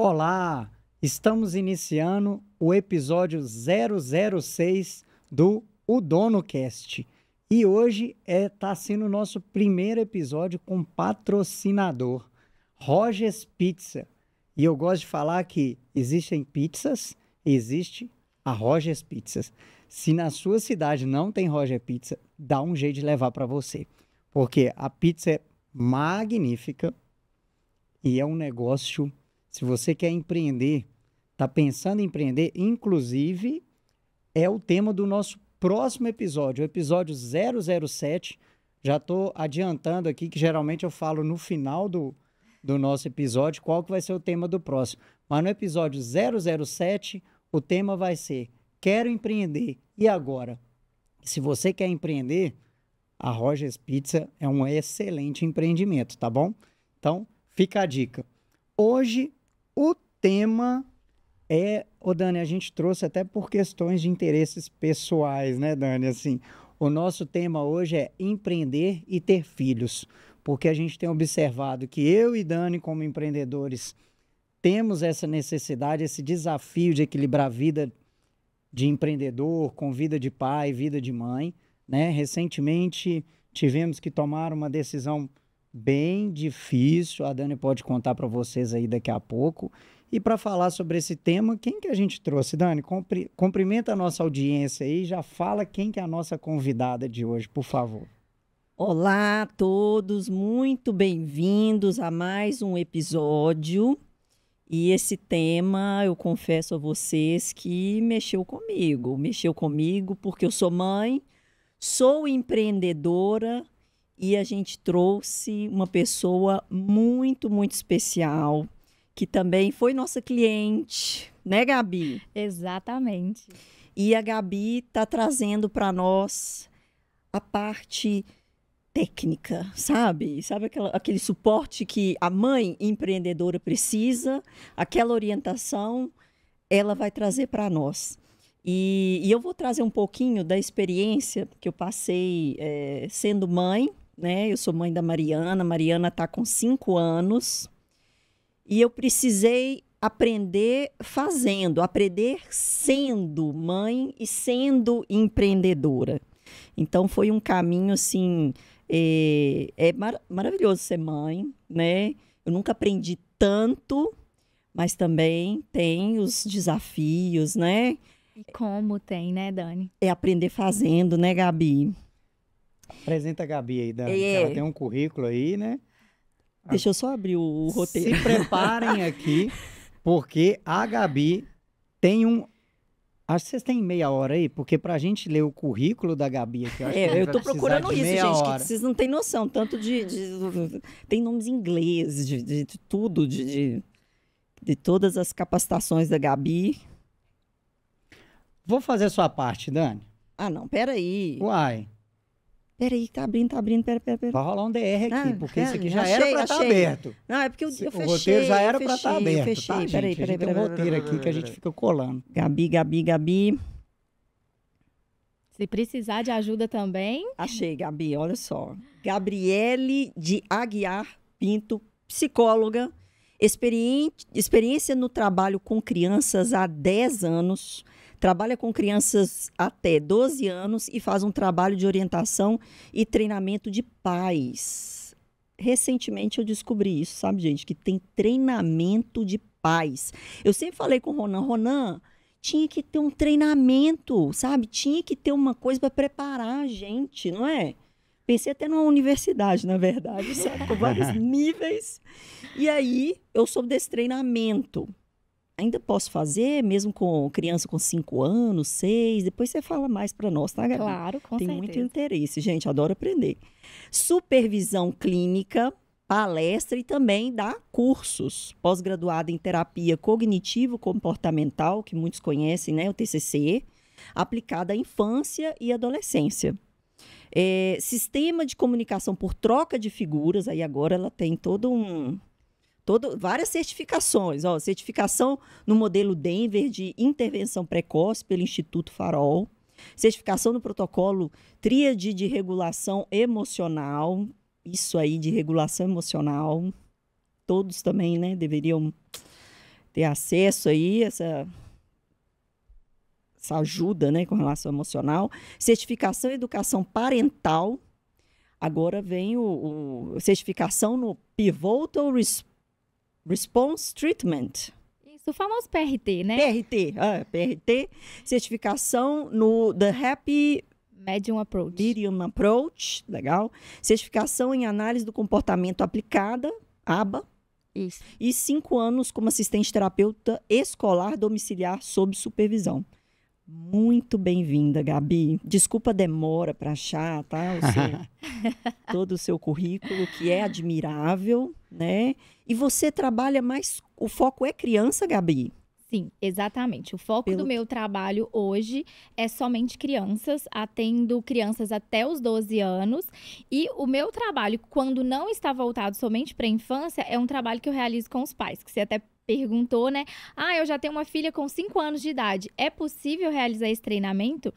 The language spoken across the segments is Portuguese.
Olá, estamos iniciando o episódio 006 do O Dono Cast. E hoje tá sendo o nosso primeiro episódio com patrocinador, Rogers Pizza. E eu gosto de falar que existem pizzas, existe a Rogers Pizzas. Se na sua cidade não tem Rogers Pizza, dá um jeito de levar para você. Porque a pizza é magnífica e é um negócio... Se você quer empreender, está pensando em empreender, inclusive é o tema do nosso próximo episódio, o episódio 007. Já estou adiantando aqui que geralmente eu falo no final do nosso episódio qual que vai ser o tema do próximo. Mas no episódio 007, o tema vai ser Quero empreender. E agora? Se você quer empreender, a Rogers Pizza é um excelente empreendimento, tá bom? Então, fica a dica. Hoje, o tema é... Ô, Dani, a gente trouxe até por questões de interesses pessoais, né, Dani? Assim, o nosso tema hoje é empreender e ter filhos, porque a gente tem observado que eu e Dani, como empreendedores, temos essa necessidade, esse desafio de equilibrar a vida de empreendedor com vida de pai, vida de mãe, né? Recentemente, tivemos que tomar uma decisão bem difícil, a Dani pode contar para vocês aí daqui a pouco. E para falar sobre esse tema, quem que a gente trouxe, Dani? Cumprimenta a nossa audiência aí, já fala quem que é a nossa convidada de hoje, por favor. Olá a todos, muito bem-vindos a mais um episódio. E esse tema, eu confesso a vocês que mexeu comigo porque eu sou mãe, sou empreendedora, e a gente trouxe uma pessoa muito, muito especial, que também foi nossa cliente, né, Gabi? Exatamente. E a Gabi está trazendo para nós a parte técnica, sabe? Sabe aquele suporte que a mãe empreendedora precisa, aquela orientação, ela vai trazer para nós. E eu vou trazer um pouquinho da experiência que eu passei sendo mãe, né? Eu sou mãe da Mariana. Mariana está com 5 anos e eu precisei aprender fazendo, aprender sendo mãe e sendo empreendedora. Então foi um caminho assim, maravilhoso ser mãe, né? Eu nunca aprendi tanto, mas também tem os desafios, né? E como tem, né, Dani? É aprender fazendo, né, Gabi? Apresenta a Gabi aí, Dani, que ela tem um currículo aí, né? Deixa eu só abrir o roteiro. Se preparem aqui, porque a Gabi tem um... Acho que vocês têm meia hora aí, porque pra gente ler o currículo da Gabi aqui... Eu tô procurando isso, gente, que vocês não têm noção, tanto tem nomes ingleses, de tudo, de todas as capacitações da Gabi. Vou fazer a sua parte, Dani. Ah, não, peraí. Uai. Peraí, tá abrindo, pera. Vai rolar um DR aqui, porque isso aqui já achei, era pra estar aberto. Não, é porque eu fechei. O roteiro já era pra estar aberto, fechei. tá, gente? Peraí, a gente tem um roteiro aqui que a gente fica colando. Gabi. Se precisar de ajuda também... Achei, Gabi, olha só. Gabriele de Aguiar Pinto, psicóloga, experiência no trabalho com crianças há 10 anos, trabalha com crianças até 12 anos e faz um trabalho de orientação e treinamento de pais. Recentemente eu descobri isso, sabe, gente? Que tem treinamento de pais. Eu sempre falei com o Ronan, tinha que ter um treinamento, sabe? Tinha que ter uma coisa para preparar a gente, não é? Pensei até numa universidade, na verdade, sabe? Com vários níveis. E aí, eu soube desse treinamento. Ainda posso fazer, mesmo com criança com 5 anos, 6? Depois você fala mais para nós, tá, Gabi? Claro, com certeza. Tem muito interesse, gente, adoro aprender. Supervisão clínica, palestra e também dá cursos. Pós-graduada em terapia cognitivo-comportamental, que muitos conhecem, né? O TCC, aplicada à infância e adolescência. Sistema de comunicação por troca de figuras, aí agora ela tem várias certificações, certificação no modelo Denver de intervenção precoce pelo Instituto Farol, certificação no protocolo Tríade de regulação emocional, isso aí de regulação emocional, todos também, né, deveriam ter acesso aí, essa ajuda, né, com relação emocional. Certificação em educação parental. Agora vem certificação no Pivotal Response Treatment. Isso, o famoso PRT, né? PRT. Certificação no The Happy Medium Approach. Medium Approach, legal. Certificação em análise do comportamento aplicada, ABA. Isso. E 5 anos como assistente terapeuta escolar domiciliar sob supervisão. Muito bem-vinda, Gabi. Desculpa a demora para achar, tá? Todo o seu currículo, que é admirável, né? E você trabalha mais... O foco é criança, Gabi? Sim, exatamente. O foco do meu trabalho hoje é somente crianças, atendo crianças até os 12 anos. E o meu trabalho, quando não está voltado somente para a infância, é um trabalho que eu realizo com os pais, que você até perguntou, né? Eu já tenho uma filha com 5 anos de idade. É possível realizar esse treinamento?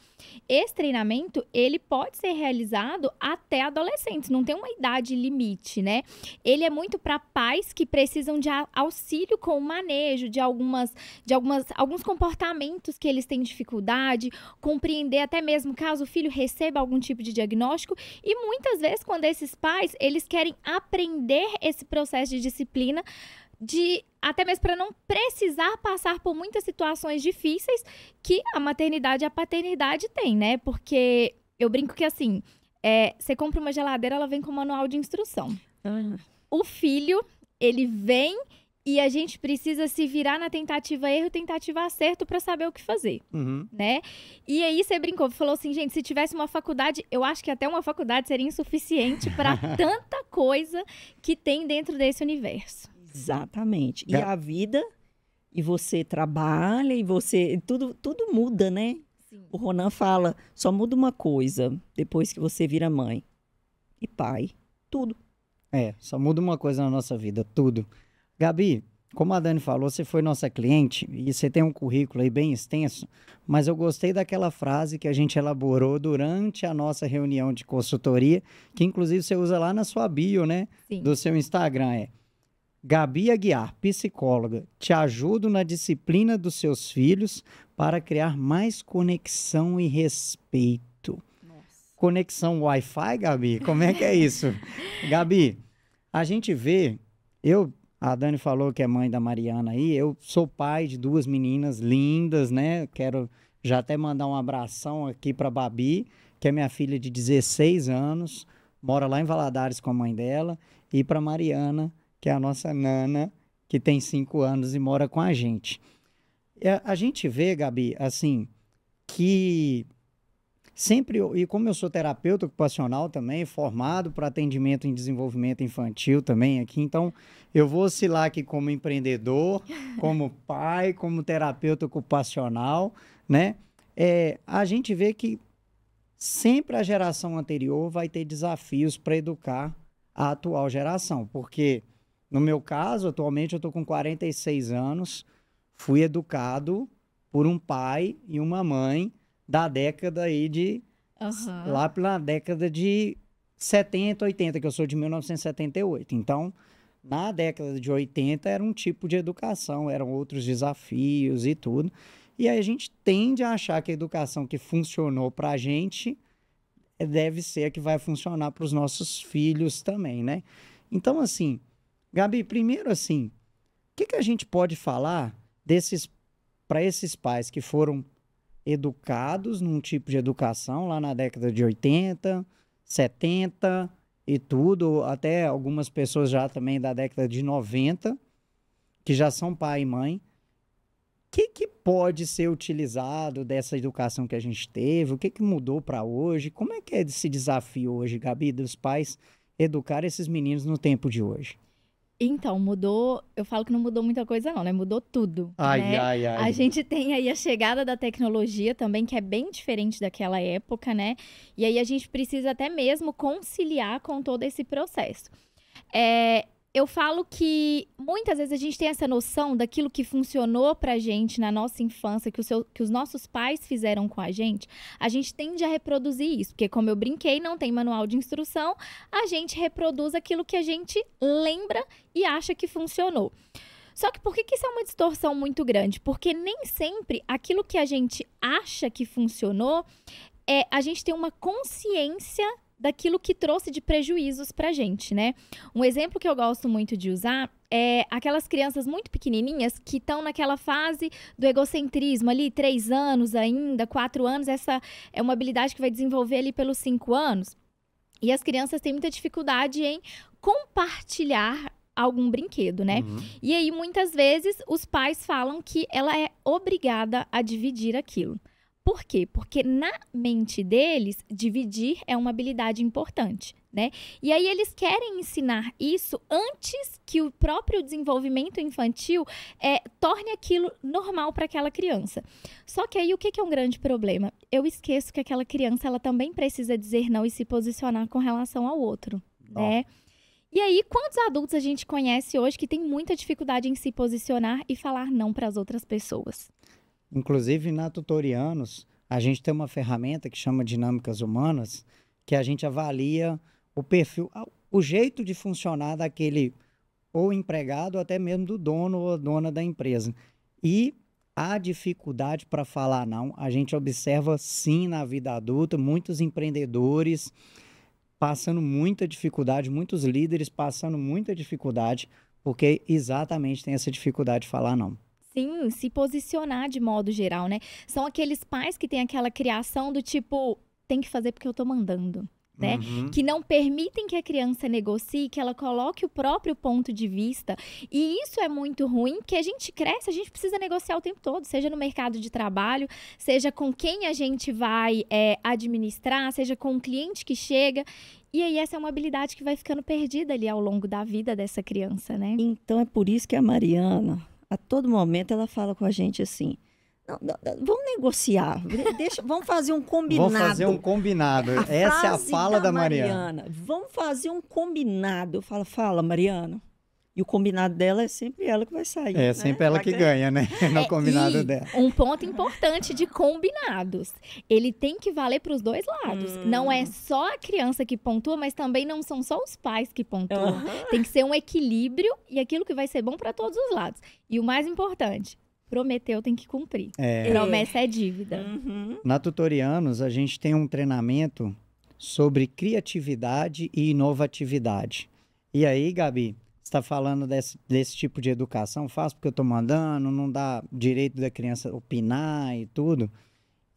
Esse treinamento, ele pode ser realizado até adolescentes, não tem uma idade limite, né? Ele é muito para pais que precisam de auxílio com o manejo de alguns comportamentos que eles têm dificuldade, compreender até mesmo caso o filho receba algum tipo de diagnóstico. E muitas vezes, quando esses pais, eles querem aprender esse processo de disciplina, até mesmo para não precisar passar por muitas situações difíceis que a maternidade e a paternidade têm, né? Porque eu brinco que assim, você compra uma geladeira, ela vem com manual de instrução. O filho, ele vem e a gente precisa se virar na tentativa-erro, tentativa-acerto para saber o que fazer, né? E aí você brincou, falou assim, gente, se tivesse uma faculdade, eu acho que até uma faculdade seria insuficiente para tanta coisa que tem dentro desse universo. Exatamente. E a vida, e você trabalha, e você... Tudo muda, né? Sim. O Ronan fala, só muda uma coisa depois que você vira mãe e pai. Tudo. Só muda uma coisa na nossa vida, tudo. Gabi, como a Dani falou, você foi nossa cliente e você tem um currículo aí bem extenso, mas eu gostei daquela frase que a gente elaborou durante a nossa reunião de consultoria, que inclusive você usa lá na sua bio, né? Sim. Do seu Instagram, Gabi Aguiar, psicóloga, te ajudo na disciplina dos seus filhos para criar mais conexão e respeito. Nossa. Conexão Wi-Fi, Gabi? Como é que é isso? Gabi, a gente vê, a Dani falou que é mãe da Mariana aí, eu sou pai de 2 meninas lindas, né? Quero já até mandar um abração aqui para Babi, que é minha filha de 16 anos, mora lá em Valadares com a mãe dela, e para Mariana, que é a nossa nana, que tem 5 anos e mora com a gente. A gente vê, Gabi, assim, que sempre, e como eu sou terapeuta ocupacional também, formado para atendimento em desenvolvimento infantil também aqui, então eu vou oscilar aqui como empreendedor, como pai, como terapeuta ocupacional, né? A gente vê que sempre a geração anterior vai ter desafios para educar a atual geração, porque no meu caso, atualmente eu estou com 46 anos, fui educado por um pai e uma mãe da década aí de... lá pela década de 70, 80, que eu sou de 1978. Então, na década de 80 era um tipo de educação, eram outros desafios e tudo. E aí a gente tende a achar que a educação que funcionou para a gente deve ser a que vai funcionar para os nossos filhos também, né? Então, assim... Gabi, primeiro assim, o que a gente pode falar para esses pais que foram educados num tipo de educação lá na década de 80, 70 e tudo, até algumas pessoas já também da década de 90, que já são pai e mãe. O que pode ser utilizado dessa educação que a gente teve? O que mudou para hoje? Como é que é esse desafio hoje, Gabi, dos pais educar esses meninos no tempo de hoje? Então, mudou, eu falo que não mudou muita coisa não, né? Mudou tudo, né? Ai. A gente tem aí a chegada da tecnologia também, que é bem diferente daquela época, né? E aí a gente precisa até mesmo conciliar com todo esse processo. Eu falo que muitas vezes a gente tem essa noção daquilo que funcionou pra gente na nossa infância, que os nossos pais fizeram com a gente tende a reproduzir isso. Porque como eu brinquei, não tem manual de instrução, a gente reproduz aquilo que a gente lembra e acha que funcionou. Só que por que isso é uma distorção muito grande? Porque nem sempre aquilo que a gente acha que funcionou, a gente tem uma consciência daquilo que trouxe de prejuízos pra gente, né? Um exemplo que eu gosto muito de usar é aquelas crianças muito pequenininhas que estão naquela fase do egocentrismo ali, 3 anos ainda, 4 anos, essa é uma habilidade que vai desenvolver ali pelos 5 anos. E as crianças têm muita dificuldade em compartilhar algum brinquedo, né? E aí, muitas vezes, os pais falam que ela é obrigada a dividir aquilo. Por quê? Porque na mente deles, dividir é uma habilidade importante, né? E aí eles querem ensinar isso antes que o próprio desenvolvimento infantil torne aquilo normal para aquela criança. Só que aí o que é um grande problema? Eu esqueço que aquela criança ela também precisa dizer não e se posicionar com relação ao outro, né? E aí, quantos adultos a gente conhece hoje que tem muita dificuldade em se posicionar e falar não para as outras pessoas? Inclusive, na Tutorianos, a gente tem uma ferramenta que chama Dinâmicas Humanas, que a gente avalia o perfil, o jeito de funcionar daquele ou empregado, ou até mesmo do dono ou dona da empresa. E a dificuldade para falar não, a gente observa sim na vida adulta, muitos empreendedores passando muita dificuldade, muitos líderes passando muita dificuldade, porque exatamente tem essa dificuldade de falar não. Sim, se posicionar de modo geral, né? São aqueles pais que têm aquela criação do tipo, tem que fazer porque eu tô mandando, né? Que não permitem que a criança negocie, que ela coloque o próprio ponto de vista. E isso é muito ruim, porque a gente cresce, a gente precisa negociar o tempo todo, seja no mercado de trabalho, seja com quem a gente vai administrar, seja com o cliente que chega. E aí essa é uma habilidade que vai ficando perdida ali ao longo da vida dessa criança, né? Então é por isso que a Mariana, a todo momento, ela fala com a gente assim, vamos negociar, vamos fazer um combinado. Vamos fazer um combinado. Essa é a fala da Mariana. Vamos fazer um combinado. Eu falo, fala, Mariana. E o combinado dela é sempre ela que vai sair. É sempre ela que ganha, né? No combinado dela. Um ponto importante de combinados. Ele tem que valer para os dois lados. Não é só a criança que pontua, mas também não são só os pais que pontuam. Tem que ser um equilíbrio e aquilo que vai ser bom para todos os lados. E o mais importante, prometeu tem que cumprir. Promessa é dívida. Na Tutorianos, a gente tem um treinamento sobre criatividade e inovatividade. E aí, Gabi, você está falando desse tipo de educação? Faço porque eu estou mandando, não dá direito da criança opinar e tudo.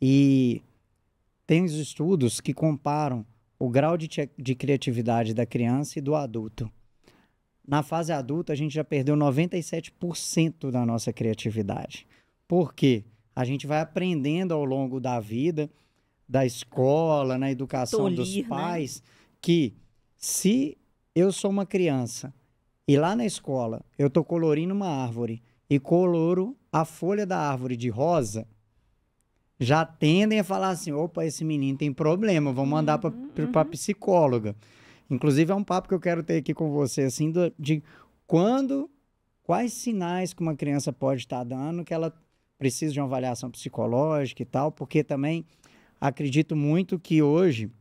E tem os estudos que comparam o grau de criatividade da criança e do adulto. Na fase adulta, a gente já perdeu 97% da nossa criatividade. Por quê? A gente vai aprendendo ao longo da vida, da escola, na educação dos pais, que se eu sou uma criança e lá na escola eu estou colorindo uma árvore e coloro a folha da árvore de rosa, já tendem a falar assim, opa, esse menino tem problema, vamos mandar para a psicóloga. Inclusive, é um papo que eu quero ter aqui com você, assim, de quais sinais que uma criança pode estar dando que ela precisa de uma avaliação psicológica e tal, porque também acredito muito que hoje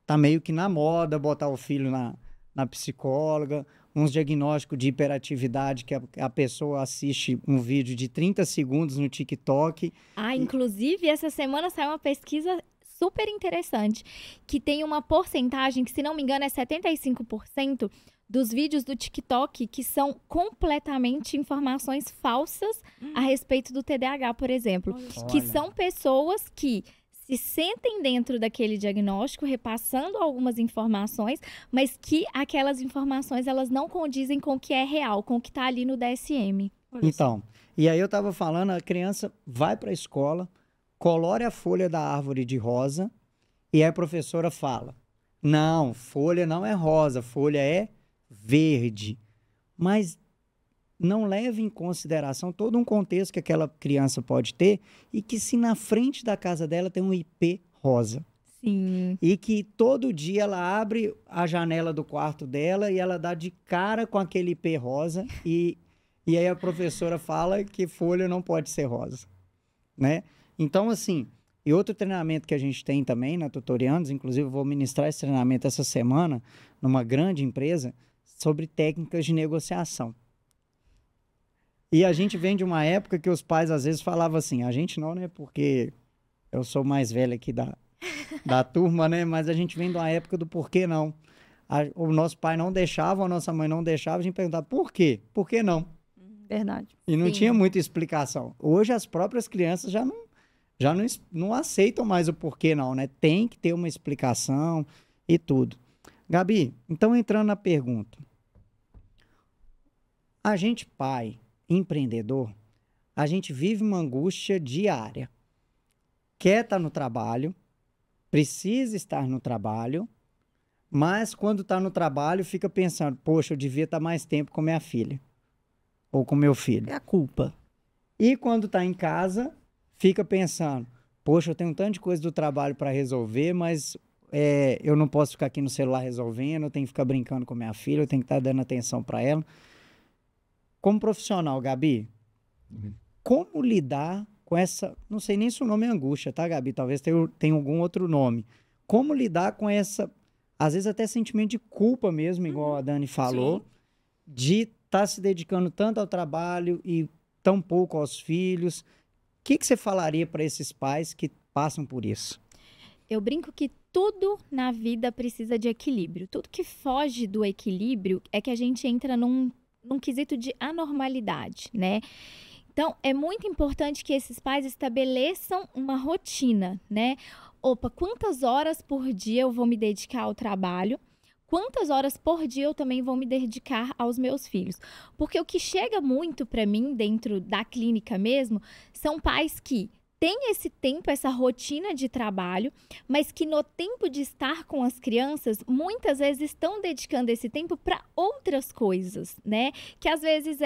tá meio que na moda botar o filho na psicóloga, uns diagnósticos de hiperatividade que a pessoa assiste um vídeo de 30 segundos no TikTok. Inclusive, essa semana saiu uma pesquisa super interessante, que tem uma porcentagem, que se não me engano é 75% dos vídeos do TikTok que são completamente informações falsas a respeito do TDAH, por exemplo. Que são pessoas que se sentem dentro daquele diagnóstico, repassando algumas informações, mas que aquelas informações elas não condizem com o que é real, com o que está ali no DSM. Então, e aí eu estava falando, a criança vai para a escola, colore a folha da árvore de rosa, e aí a professora fala, não, folha não é rosa, folha é verde. Mas não leve em consideração todo um contexto que aquela criança pode ter e que se na frente da casa dela tem um IP rosa. Sim. E que todo dia ela abre a janela do quarto dela e ela dá de cara com aquele IP rosa e aí a professora fala que folha não pode ser rosa, né? Então, assim, e outro treinamento que a gente tem também na Tutorianos, inclusive eu vou ministrar esse treinamento essa semana numa grande empresa, sobre técnicas de negociação. E a gente vem de uma época que os pais às vezes falavam assim, a gente não, né? Porque eu sou mais velho aqui da turma, né? Mas a gente vem de uma época do porquê não. O nosso pai não deixava, a nossa mãe não deixava, a gente perguntava por quê? Por que não? Verdade. E não Sim. tinha muita explicação. Hoje as próprias crianças já não aceitam mais o porquê não, né? Tem que ter uma explicação e tudo. Gabi, então entrando na pergunta. A gente, pai, empreendedor, a gente vive uma angústia diária. Quer estar no trabalho, precisa estar no trabalho, mas quando está no trabalho fica pensando, poxa, eu devia estar mais tempo com minha filha ou com meu filho. É a culpa. E quando está em casa, fica pensando, poxa, eu tenho um tanto de coisa do trabalho para resolver, mas eu não posso ficar aqui no celular resolvendo, eu tenho que ficar brincando com minha filha, eu tenho que estar dando atenção para ela. Como profissional, Gabi, como lidar com essa, não sei nem se o nome é angústia, tá, Gabi? Talvez tenha algum outro nome. Como lidar com essa, às vezes até sentimento de culpa mesmo, igual a Dani falou, Sim. de estar se dedicando tanto ao trabalho e tão pouco aos filhos. O que você falaria para esses pais que passam por isso? Eu brinco que tudo na vida precisa de equilíbrio. Tudo que foge do equilíbrio é que a gente entra num quesito de anormalidade, né? Então, é muito importante que esses pais estabeleçam uma rotina, né? Opa, quantas horas por dia eu vou me dedicar ao trabalho? Quantas horas por dia eu também vou me dedicar aos meus filhos? Porque o que chega muito para mim, dentro da clínica mesmo, são pais que têm esse tempo, essa rotina de trabalho, mas que no tempo de estar com as crianças, muitas vezes estão dedicando esse tempo para outras coisas, né? Que às vezes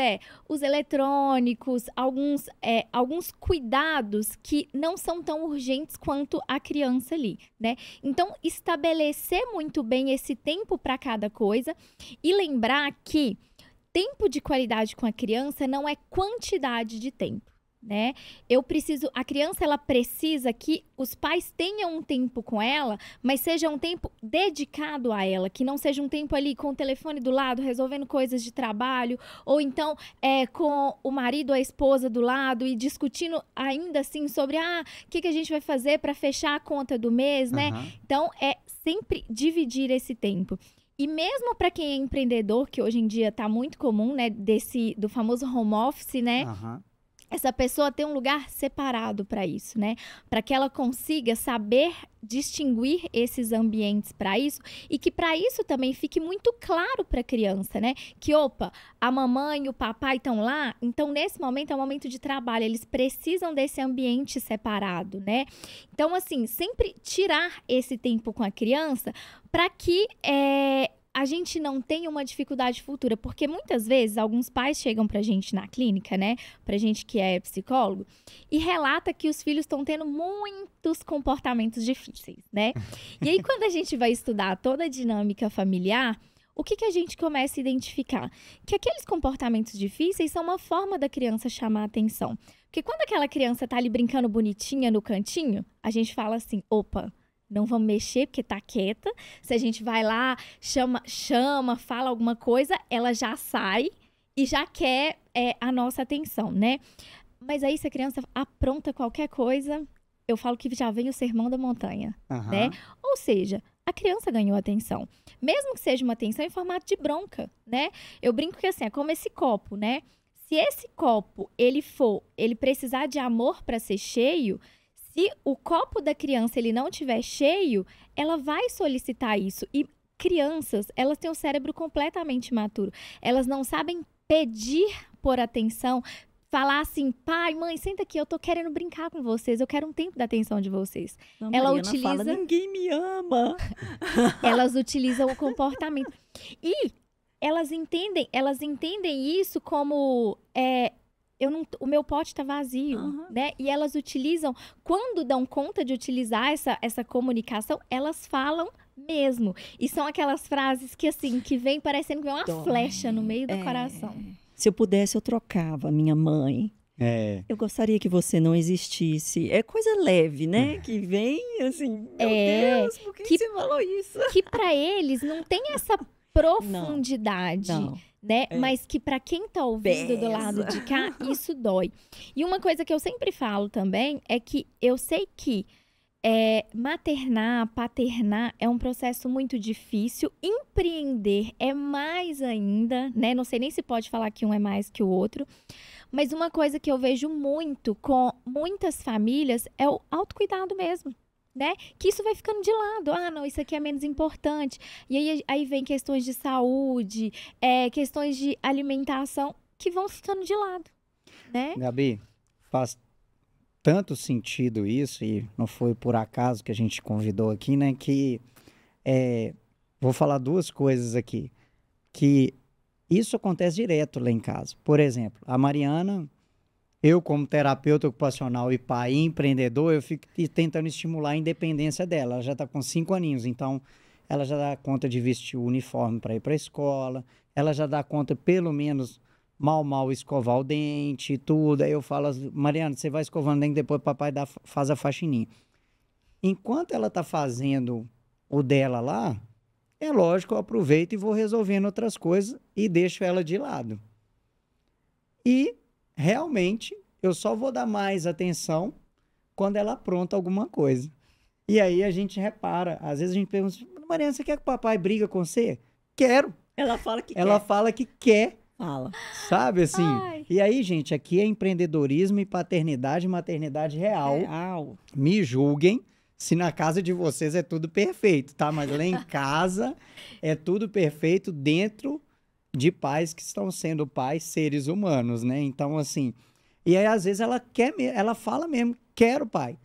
os eletrônicos, alguns cuidados que não são tão urgentes quanto a criança ali, né? Então, estabelecer muito bem esse tempo para cada coisa e lembrar que tempo de qualidade com a criança não é quantidade de tempo, né? A criança, ela precisa que os pais tenham um tempo com ela, mas seja um tempo dedicado a ela, que não seja um tempo ali com o telefone do lado, resolvendo coisas de trabalho, ou então com o marido ou a esposa do lado e discutindo ainda assim sobre o que a gente vai fazer para fechar a conta do mês, né? Então, sempre dividir esse tempo. E mesmo para quem é empreendedor, que hoje em dia está muito comum, né, do famoso home office, né? Essa pessoa tem um lugar separado para isso, né? Para que ela consiga saber distinguir esses ambientes para isso e que para isso também fique muito claro para a criança, né? Que, opa, a mamãe e o papai estão lá, então nesse momento é um momento de trabalho, eles precisam desse ambiente separado, né? Então, assim, sempre tirar esse tempo com a criança para que a gente não tem uma dificuldade futura, porque muitas vezes alguns pais chegam pra gente na clínica, né, pra gente que é psicólogo, e relata que os filhos estão tendo muitos comportamentos difíceis, né? E aí quando a gente vai estudar toda a dinâmica familiar, o que a gente começa a identificar? Que aqueles comportamentos difíceis são uma forma da criança chamar a atenção. Porque quando aquela criança tá ali brincando bonitinha no cantinho, a gente fala assim, opa, não vamos mexer porque tá quieta. Se a gente vai lá, chama, fala alguma coisa, ela já sai e já quer a nossa atenção, né? Mas aí se a criança apronta qualquer coisa, eu falo que já vem o sermão da montanha, né? Ou seja, a criança ganhou atenção. Mesmo que seja uma atenção em formato de bronca, né? Eu brinco que assim, é como esse copo, né? Se esse copo, ele precisar de amor para ser cheio, se o copo da criança ele não estiver cheio, ela vai solicitar isso. E crianças, elas têm o cérebro completamente imaturo. Elas não sabem pedir por atenção, falar assim, pai, mãe, senta aqui, eu tô querendo brincar com vocês, eu quero um tempo da atenção de vocês. Não, ela Mariana utiliza... fala, ninguém me ama. Elas utilizam o comportamento. E elas entendem isso como... o meu pote tá vazio, né? E elas utilizam, quando dão conta de utilizar essa comunicação, elas falam mesmo. E são aquelas frases que, assim, que vem parecendo que vem uma flecha no meio do coração. Se eu pudesse, eu trocava minha mãe. Eu gostaria que você não existisse. É coisa leve, né? Que vem, assim, meu Deus, por que você falou isso? Que pra eles não tem profundidade. Não. Né? Mas que para quem tá ouvindo do lado de cá, isso dói. E uma coisa que eu sempre falo também é que eu sei que maternar, paternar é um processo muito difícil. Empreender é mais ainda, né? Não sei nem se pode falar que um é mais que o outro. Mas uma coisa que eu vejo muito com muitas famílias é o autocuidado mesmo. Né? Que isso vai ficando de lado. Ah, não, isso aqui é menos importante. E aí vem questões de saúde, questões de alimentação que vão ficando de lado, né? Gabi, faz tanto sentido isso, e não foi por acaso que a gente convidou aqui, né? Que vou falar duas coisas aqui. Que isso acontece direto lá em casa. Por exemplo, a Mariana... Eu, como terapeuta ocupacional e pai e empreendedor, eu fico tentando estimular a independência dela. Ela já está com 5 aninhos, então ela já dá conta de vestir o uniforme para ir para a escola, ela já dá conta, pelo menos, mal escovar o dente e tudo. Aí eu falo, Mariana, você vai escovando o dente, depois o papai faz a faxininha. Enquanto ela está fazendo o dela lá, é lógico, eu aproveito e vou resolvendo outras coisas e deixo ela de lado. E... realmente, eu só vou dar mais atenção quando ela apronta alguma coisa. E aí a gente repara. Às vezes a gente pergunta, Mariana, você quer que o papai briga com você? Quero. Ela fala que Ela fala que quer. Fala. Sabe assim? Ai. E aí, gente, aqui é empreendedorismo e paternidade e maternidade real. Me julguem se na casa de vocês é tudo perfeito, tá? Mas lá em casa é tudo perfeito dentro de pais que estão sendo pais seres humanos, né? Então, assim... E aí, às vezes, ela fala mesmo, quero pai,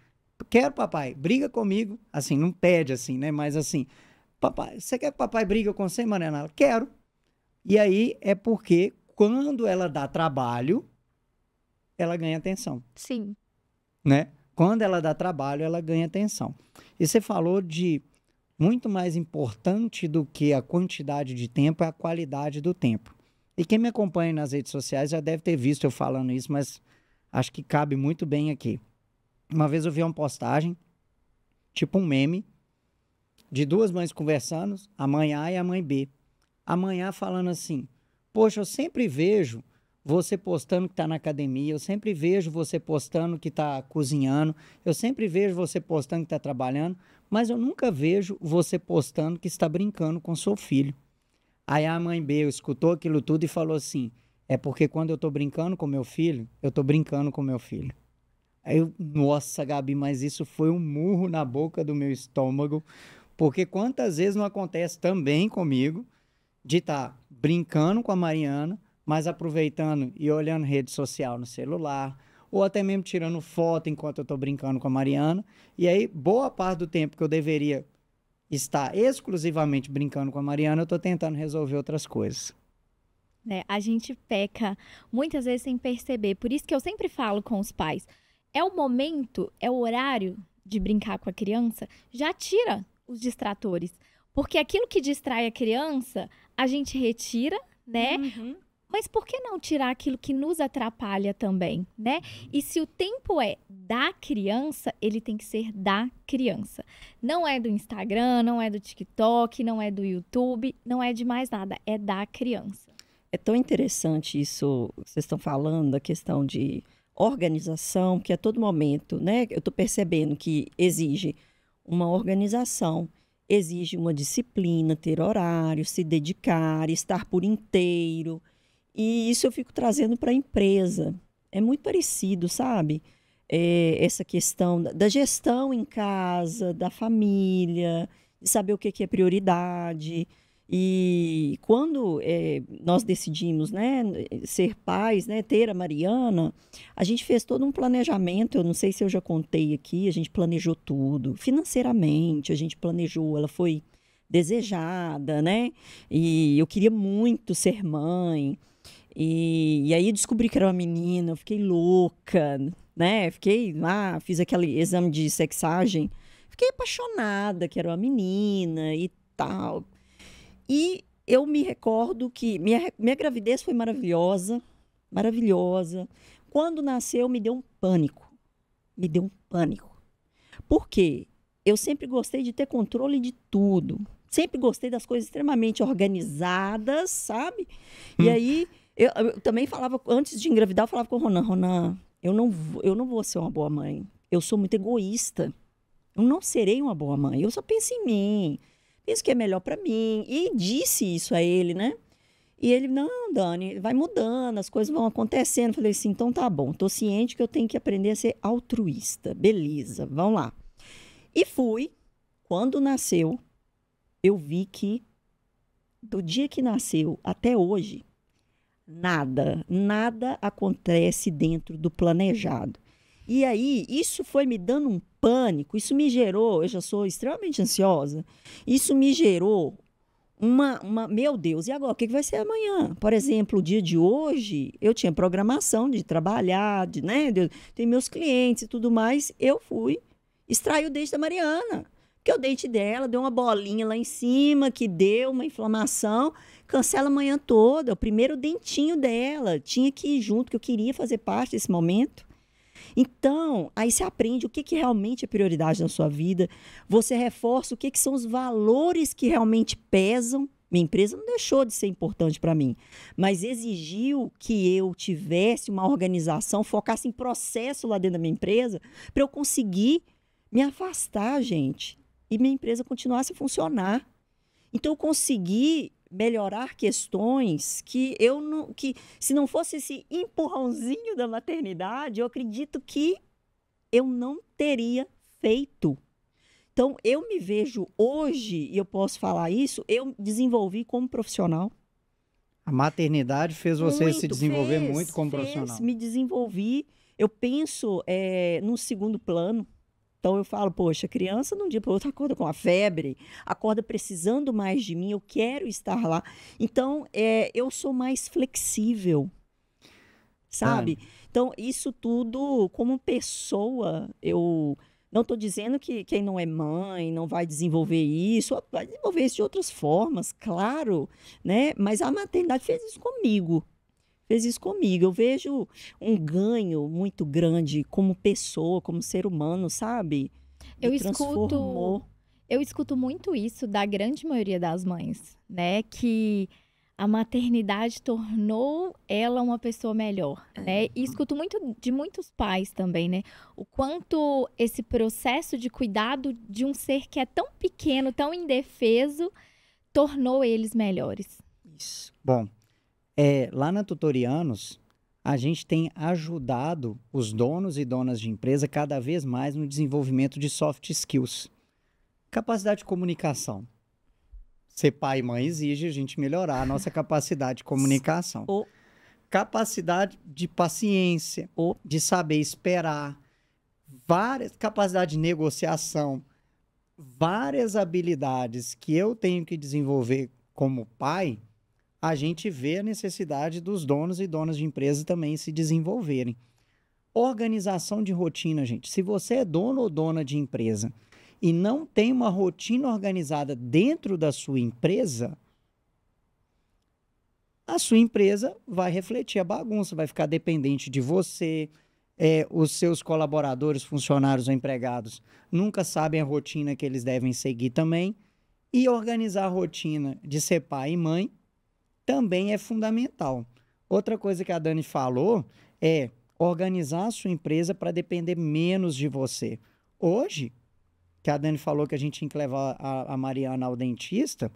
quero papai, briga comigo. Assim, não pede assim, né? Mas assim, papai, você quer que papai briga com você, Mariana? Quero. E aí, é porque quando ela dá trabalho, ela ganha atenção. Sim. Né? Quando ela dá trabalho, ela ganha atenção. E você falou de... muito mais importante do que a quantidade de tempo é a qualidade do tempo. E quem me acompanha nas redes sociais já deve ter visto eu falando isso, mas acho que cabe muito bem aqui. Uma vez eu vi uma postagem, tipo um meme, de duas mães conversando, a mãe A e a mãe B. A mãe A falando assim, poxa, eu sempre vejo você postando que está na academia, eu sempre vejo você postando que está cozinhando, eu sempre vejo você postando que está trabalhando, mas eu nunca vejo você postando que está brincando com seu filho. Aí a mãe B escutou aquilo tudo e falou assim, é porque quando eu estou brincando com meu filho, eu estou brincando com meu filho. Aí eu, nossa, Gabi, mas isso foi um murro na boca do meu estômago, porque quantas vezes não acontece também comigo de estar brincando com a Mariana, mas aproveitando e olhando rede social no celular, ou até mesmo tirando foto enquanto eu estou brincando com a Mariana. E aí, boa parte do tempo que eu deveria estar exclusivamente brincando com a Mariana, eu estou tentando resolver outras coisas. A gente peca muitas vezes sem perceber. Por isso que eu sempre falo com os pais. É o momento, é o horário de brincar com a criança, já tira os distratores. Porque aquilo que distrai a criança, a gente retira, né? Uhum. Mas por que não tirar aquilo que nos atrapalha também, né? E se o tempo é da criança, ele tem que ser da criança. Não é do Instagram, não é do TikTok, não é do YouTube, não é de mais nada, é da criança. É tão interessante isso que vocês estão falando, da questão de organização, que a todo momento, né? Eu estou percebendo que exige uma organização, exige uma disciplina, ter horário, se dedicar, estar por inteiro. E isso eu fico trazendo para a empresa. É muito parecido, sabe? Essa questão da gestão em casa, da família, de saber o que é prioridade. E quando nós decidimos, né, ser pais, né, ter a Mariana, a gente fez todo um planejamento. Eu não sei se eu já contei aqui, a gente planejou tudo. Financeiramente, a gente planejou, ela foi desejada, né? E eu queria muito ser mãe. E aí descobri que era uma menina, eu fiquei louca, né? Fiquei lá, fiz aquele exame de sexagem, fiquei apaixonada que era uma menina e tal. E eu me recordo que minha gravidez foi maravilhosa, maravilhosa. Quando nasceu, me deu um pânico. Me deu um pânico. Por quê? Eu sempre gostei de ter controle de tudo. sempre gostei das coisas extremamente organizadas, sabe? E aí, eu também falava, antes de engravidar, eu falava com o Ronan, eu não vou ser uma boa mãe. Eu sou muito egoísta. Eu não serei uma boa mãe. Eu só penso em mim. Penso que é melhor para mim. E disse isso a ele, né? E ele, não, Dani, vai mudando, as coisas vão acontecendo. Eu falei assim, então tá bom. Tô ciente que eu tenho que aprender a ser altruísta. Beleza, vamos lá. E fui. Quando nasceu, eu vi que do dia que nasceu até hoje, nada acontece dentro do planejado. E aí, isso foi me dando um pânico, isso me gerou, eu já sou extremamente ansiosa, isso me gerou meu Deus, e agora, o que vai ser amanhã? Por exemplo, o dia de hoje, eu tinha programação de trabalhar, ter meus clientes e tudo mais, eu fui extrair o dente da Mariana, porque o dente dela deu uma bolinha lá em cima, que deu uma inflamação, cancela a manhã toda, o primeiro dentinho dela, tinha que ir junto, que eu queria fazer parte desse momento. Então, aí você aprende o que realmente é prioridade na sua vida, você reforça o que são os valores que realmente pesam. Minha empresa não deixou de ser importante para mim, mas exigiu que eu tivesse uma organização, focasse em processo lá dentro da minha empresa, para eu conseguir me afastar, gente, e minha empresa continuasse a funcionar. Então, eu consegui melhorar questões que se não fosse esse empurrãozinho da maternidade, eu acredito que eu não teria feito. Então, eu me vejo hoje, e eu posso falar isso, eu desenvolvi como profissional. A maternidade fez você se desenvolver muito como profissional. Me desenvolvi. Eu penso no segundo plano. Então, eu falo, poxa, a criança, de um dia para o outro, acorda com a febre, acorda precisando mais de mim, eu quero estar lá. Então, eu sou mais flexível, sabe? Então, isso tudo, como pessoa, eu não estou dizendo que quem não é mãe não vai desenvolver isso, vai desenvolver isso de outras formas, claro, né? Mas a maternidade fez isso comigo. Eu vejo um ganho muito grande como pessoa, como ser humano, sabe? Eu escuto muito isso da grande maioria das mães, né? Que a maternidade tornou ela uma pessoa melhor, né? E escuto muito de muitos pais também, né? O quanto esse processo de cuidado de um ser que é tão pequeno, tão indefeso, tornou eles melhores. Isso. Bom, lá na Tutorianos, a gente tem ajudado os donos e donas de empresa cada vez mais no desenvolvimento de soft skills. Capacidade de comunicação. Ser pai e mãe exige a gente melhorar a nossa capacidade de comunicação. Capacidade de paciência, de saber esperar, capacidade de negociação, várias habilidades que eu tenho que desenvolver como pai. A gente vê a necessidade dos donos e donas de empresas também se desenvolverem. Organização de rotina, gente. Se você é dono ou dona de empresa e não tem uma rotina organizada dentro da sua empresa, a sua empresa vai refletir a bagunça, vai ficar dependente de você, os seus colaboradores, funcionários ou empregados nunca sabem a rotina que eles devem seguir também. E organizar a rotina de ser pai e mãe também é fundamental. Outra coisa que a Dani falou é organizar a sua empresa para depender menos de você. Hoje, que a Dani falou que a gente tinha que levar a Mariana ao dentista,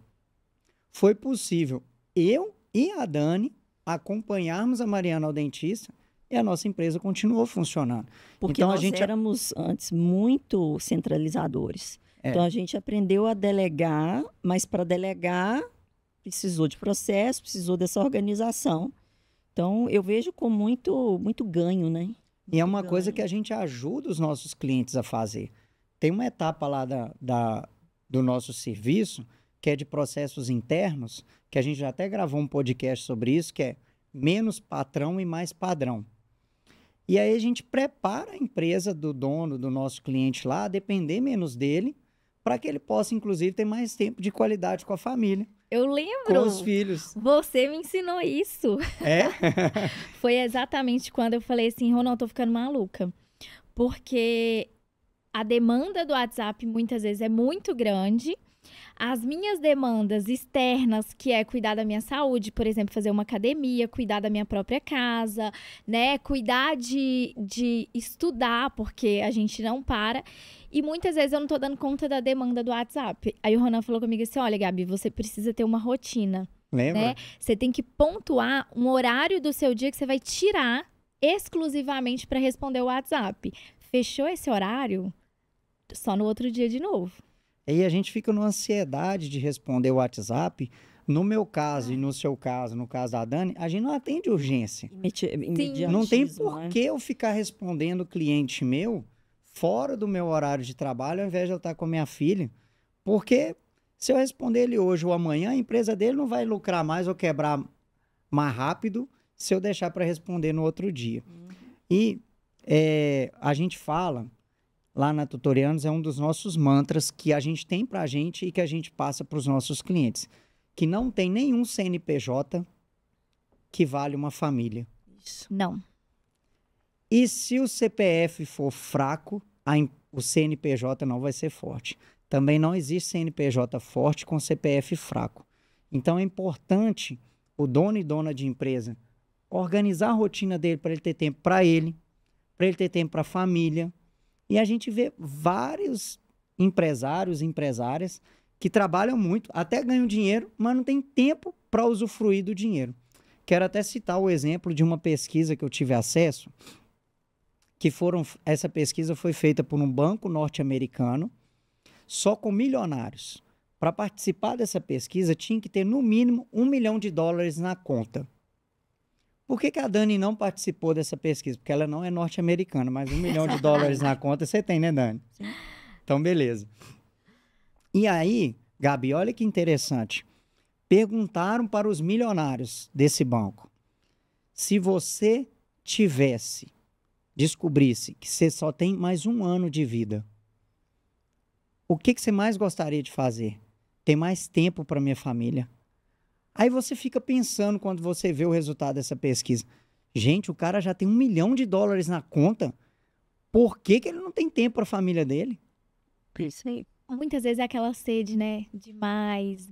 foi possível eu e a Dani acompanharmos a Mariana ao dentista e a nossa empresa continuou funcionando. Porque então, nós éramos antes muito centralizadores. Então, a gente aprendeu a delegar, mas para delegar precisou de processo, precisou dessa organização. Então, eu vejo com muito ganho, né? E é uma coisa que a gente ajuda os nossos clientes a fazer. Tem uma etapa lá do nosso serviço, que é de processos internos, que a gente já até gravou um podcast sobre isso, que é menos patrão e mais padrão. E aí a gente prepara a empresa do dono, do nosso cliente lá, a depender menos dele, para que ele possa, inclusive, ter mais tempo de qualidade com a família. Eu lembro. Com os filhos. Você me ensinou isso. É? Foi exatamente quando eu falei assim, Ronaldo, tô ficando maluca. Porque a demanda do WhatsApp muitas vezes é muito grande As minhas demandas externas, que é cuidar da minha saúde, por exemplo, fazer uma academia, cuidar da minha própria casa, né? Cuidar de estudar, porque a gente não para. E muitas vezes eu não tô dando conta da demanda do WhatsApp. Aí o Ronan falou comigo assim, olha, Gabi, você precisa ter uma rotina. Lembra? Né? Você tem que pontuar um horário do seu dia que você vai tirar exclusivamente para responder o WhatsApp. Fechou esse horário? Só no outro dia de novo. E a gente fica numa ansiedade de responder o WhatsApp. No meu caso e no seu caso, no caso da Dani, a gente não atende urgência. Não tem por que eu ficar respondendo cliente meu fora do meu horário de trabalho, ao invés de eu estar com a minha filha. Porque se eu responder ele hoje ou amanhã, a empresa dele não vai lucrar mais ou quebrar mais rápido se eu deixar para responder no outro dia. E a gente fala... Lá na Tutorianos é um dos nossos mantras que a gente tem pra gente e que a gente passa para os nossos clientes. Que não tem nenhum CNPJ que vale uma família. Isso. Não. E se o CPF for fraco, o CNPJ não vai ser forte. Também não existe CNPJ forte com CPF fraco. Então é importante o dono e dona de empresa organizar a rotina dele para ele ter tempo para ele ter tempo para a família. E a gente vê vários empresários e empresárias que trabalham muito, até ganham dinheiro, mas não tem tempo para usufruir do dinheiro. Quero até citar o exemplo de uma pesquisa que eu tive acesso, essa pesquisa foi feita por um banco norte-americano, só com milionários. Para participar dessa pesquisa, tinha que ter no mínimo $1 milhão na conta. Por que a Dani não participou dessa pesquisa? Porque ela não é norte-americana, mas $1 milhão na conta você tem, né, Dani? Sim. Então, beleza. E aí, Gabi, olha que interessante. Perguntaram para os milionários desse banco, se você descobrisse que você só tem mais 1 ano de vida, o que você mais gostaria de fazer? Ter mais tempo para minha família? Aí você fica pensando quando você vê o resultado dessa pesquisa. Gente, o cara já tem $1 milhão na conta. Por que ele não tem tempo para a família dele? Isso aí. Muitas vezes é aquela sede, né? De mais.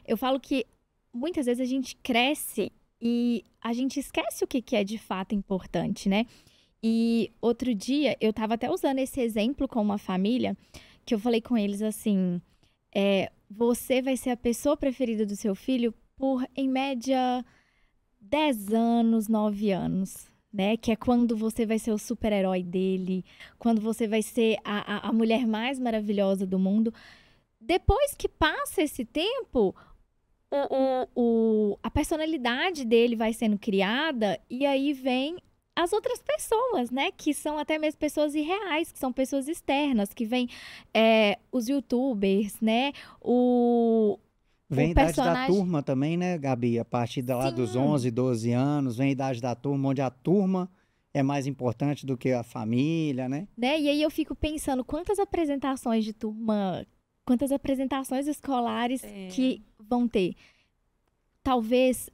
Eu falo que muitas vezes a gente cresce e a gente esquece o que é de fato importante, né? E outro dia, eu tava até usando esse exemplo com uma família, que eu falei com eles assim... você vai ser a pessoa preferida do seu filho por, em média, 10 anos, 9 anos, né? Que é quando você vai ser o super-herói dele, quando você vai ser a mulher mais maravilhosa do mundo. Depois que passa esse tempo, a personalidade dele vai sendo criada e aí vem as outras pessoas, né? Que são até mesmo pessoas irreais, que são pessoas externas, que vêm os youtubers, né? Vem a idade da turma também, né, Gabi? A partir lá dos 11, 12 anos, vem a idade da turma, onde a turma é mais importante do que a família, né? E aí eu fico pensando quantas apresentações de turma, quantas apresentações escolares que vão ter. Talvez...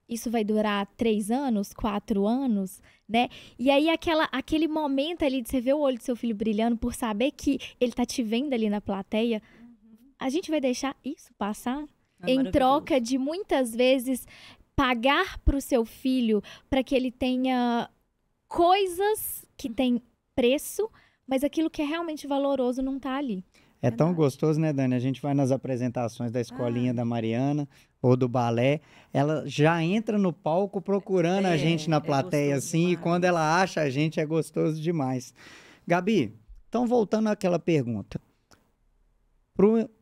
isso vai durar 3 anos, 4 anos, né? E aí aquele momento ali de você ver o olho do seu filho brilhando por saber que ele tá te vendo ali na plateia, a gente vai deixar isso passar? Em troca de muitas vezes pagar pro seu filho para que ele tenha coisas que têm preço, mas aquilo que é realmente valoroso não tá ali. É tão gostoso, né, Dani? A gente vai nas apresentações da escolinha da Mariana ou do balé, ela já entra no palco procurando a gente na plateia, assim, demais. E quando ela acha a gente é gostoso demais. Gabi, então voltando àquela pergunta.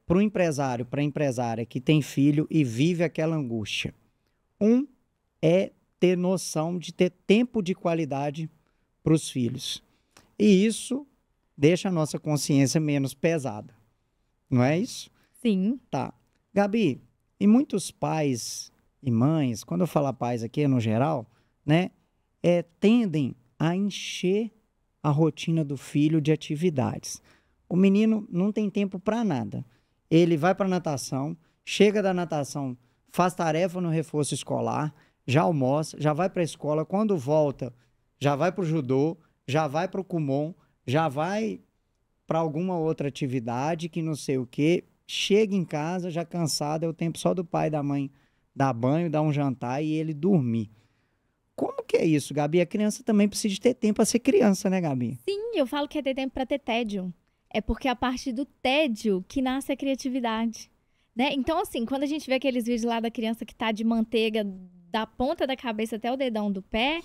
Pro empresário, para a empresária que tem filho e vive aquela angústia, é ter noção de ter tempo de qualidade para os filhos. E isso deixa a nossa consciência menos pesada. Não é isso? Sim. Tá. Gabi, e muitos pais e mães, quando eu falo pais aqui no geral, né, tendem a encher a rotina do filho de atividades. O menino não tem tempo para nada. Ele vai para natação, chega da natação, faz tarefa no reforço escolar, já almoça, já vai para a escola, quando volta, já vai para o judô, já vai para o kumon, já vai para alguma outra atividade que não sei o quê, chega em casa já cansado, é o tempo só do pai e da mãe dar banho, dar um jantar e ele dormir. Como que é isso, Gabi? A criança também precisa de ter tempo para ser criança, né, Gabi? Sim, eu falo que é ter tempo para ter tédio. É porque é a partir do tédio que nasce a criatividade, né? Então, assim, quando a gente vê aqueles vídeos lá da criança que tá de manteiga da ponta da cabeça até o dedão do pé,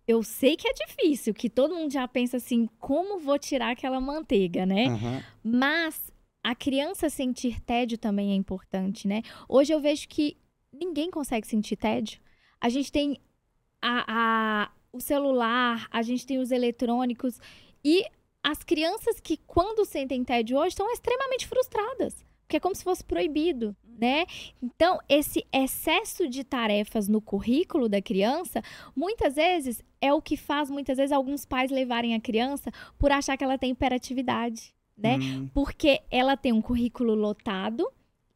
eu sei que é difícil, que todo mundo já pensa assim, como vou tirar aquela manteiga, né? Aham. Mas a criança sentir tédio também é importante, né? Hoje eu vejo que ninguém consegue sentir tédio. A gente tem o celular, a gente tem os eletrônicos e as crianças que quando sentem tédio hoje estão extremamente frustradas, porque é como se fosse proibido, né? Então, esse excesso de tarefas no currículo da criança, muitas vezes, é o que faz, muitas vezes, alguns pais levarem a criança por achar que ela tem hiperatividade, né? Porque ela tem um currículo lotado,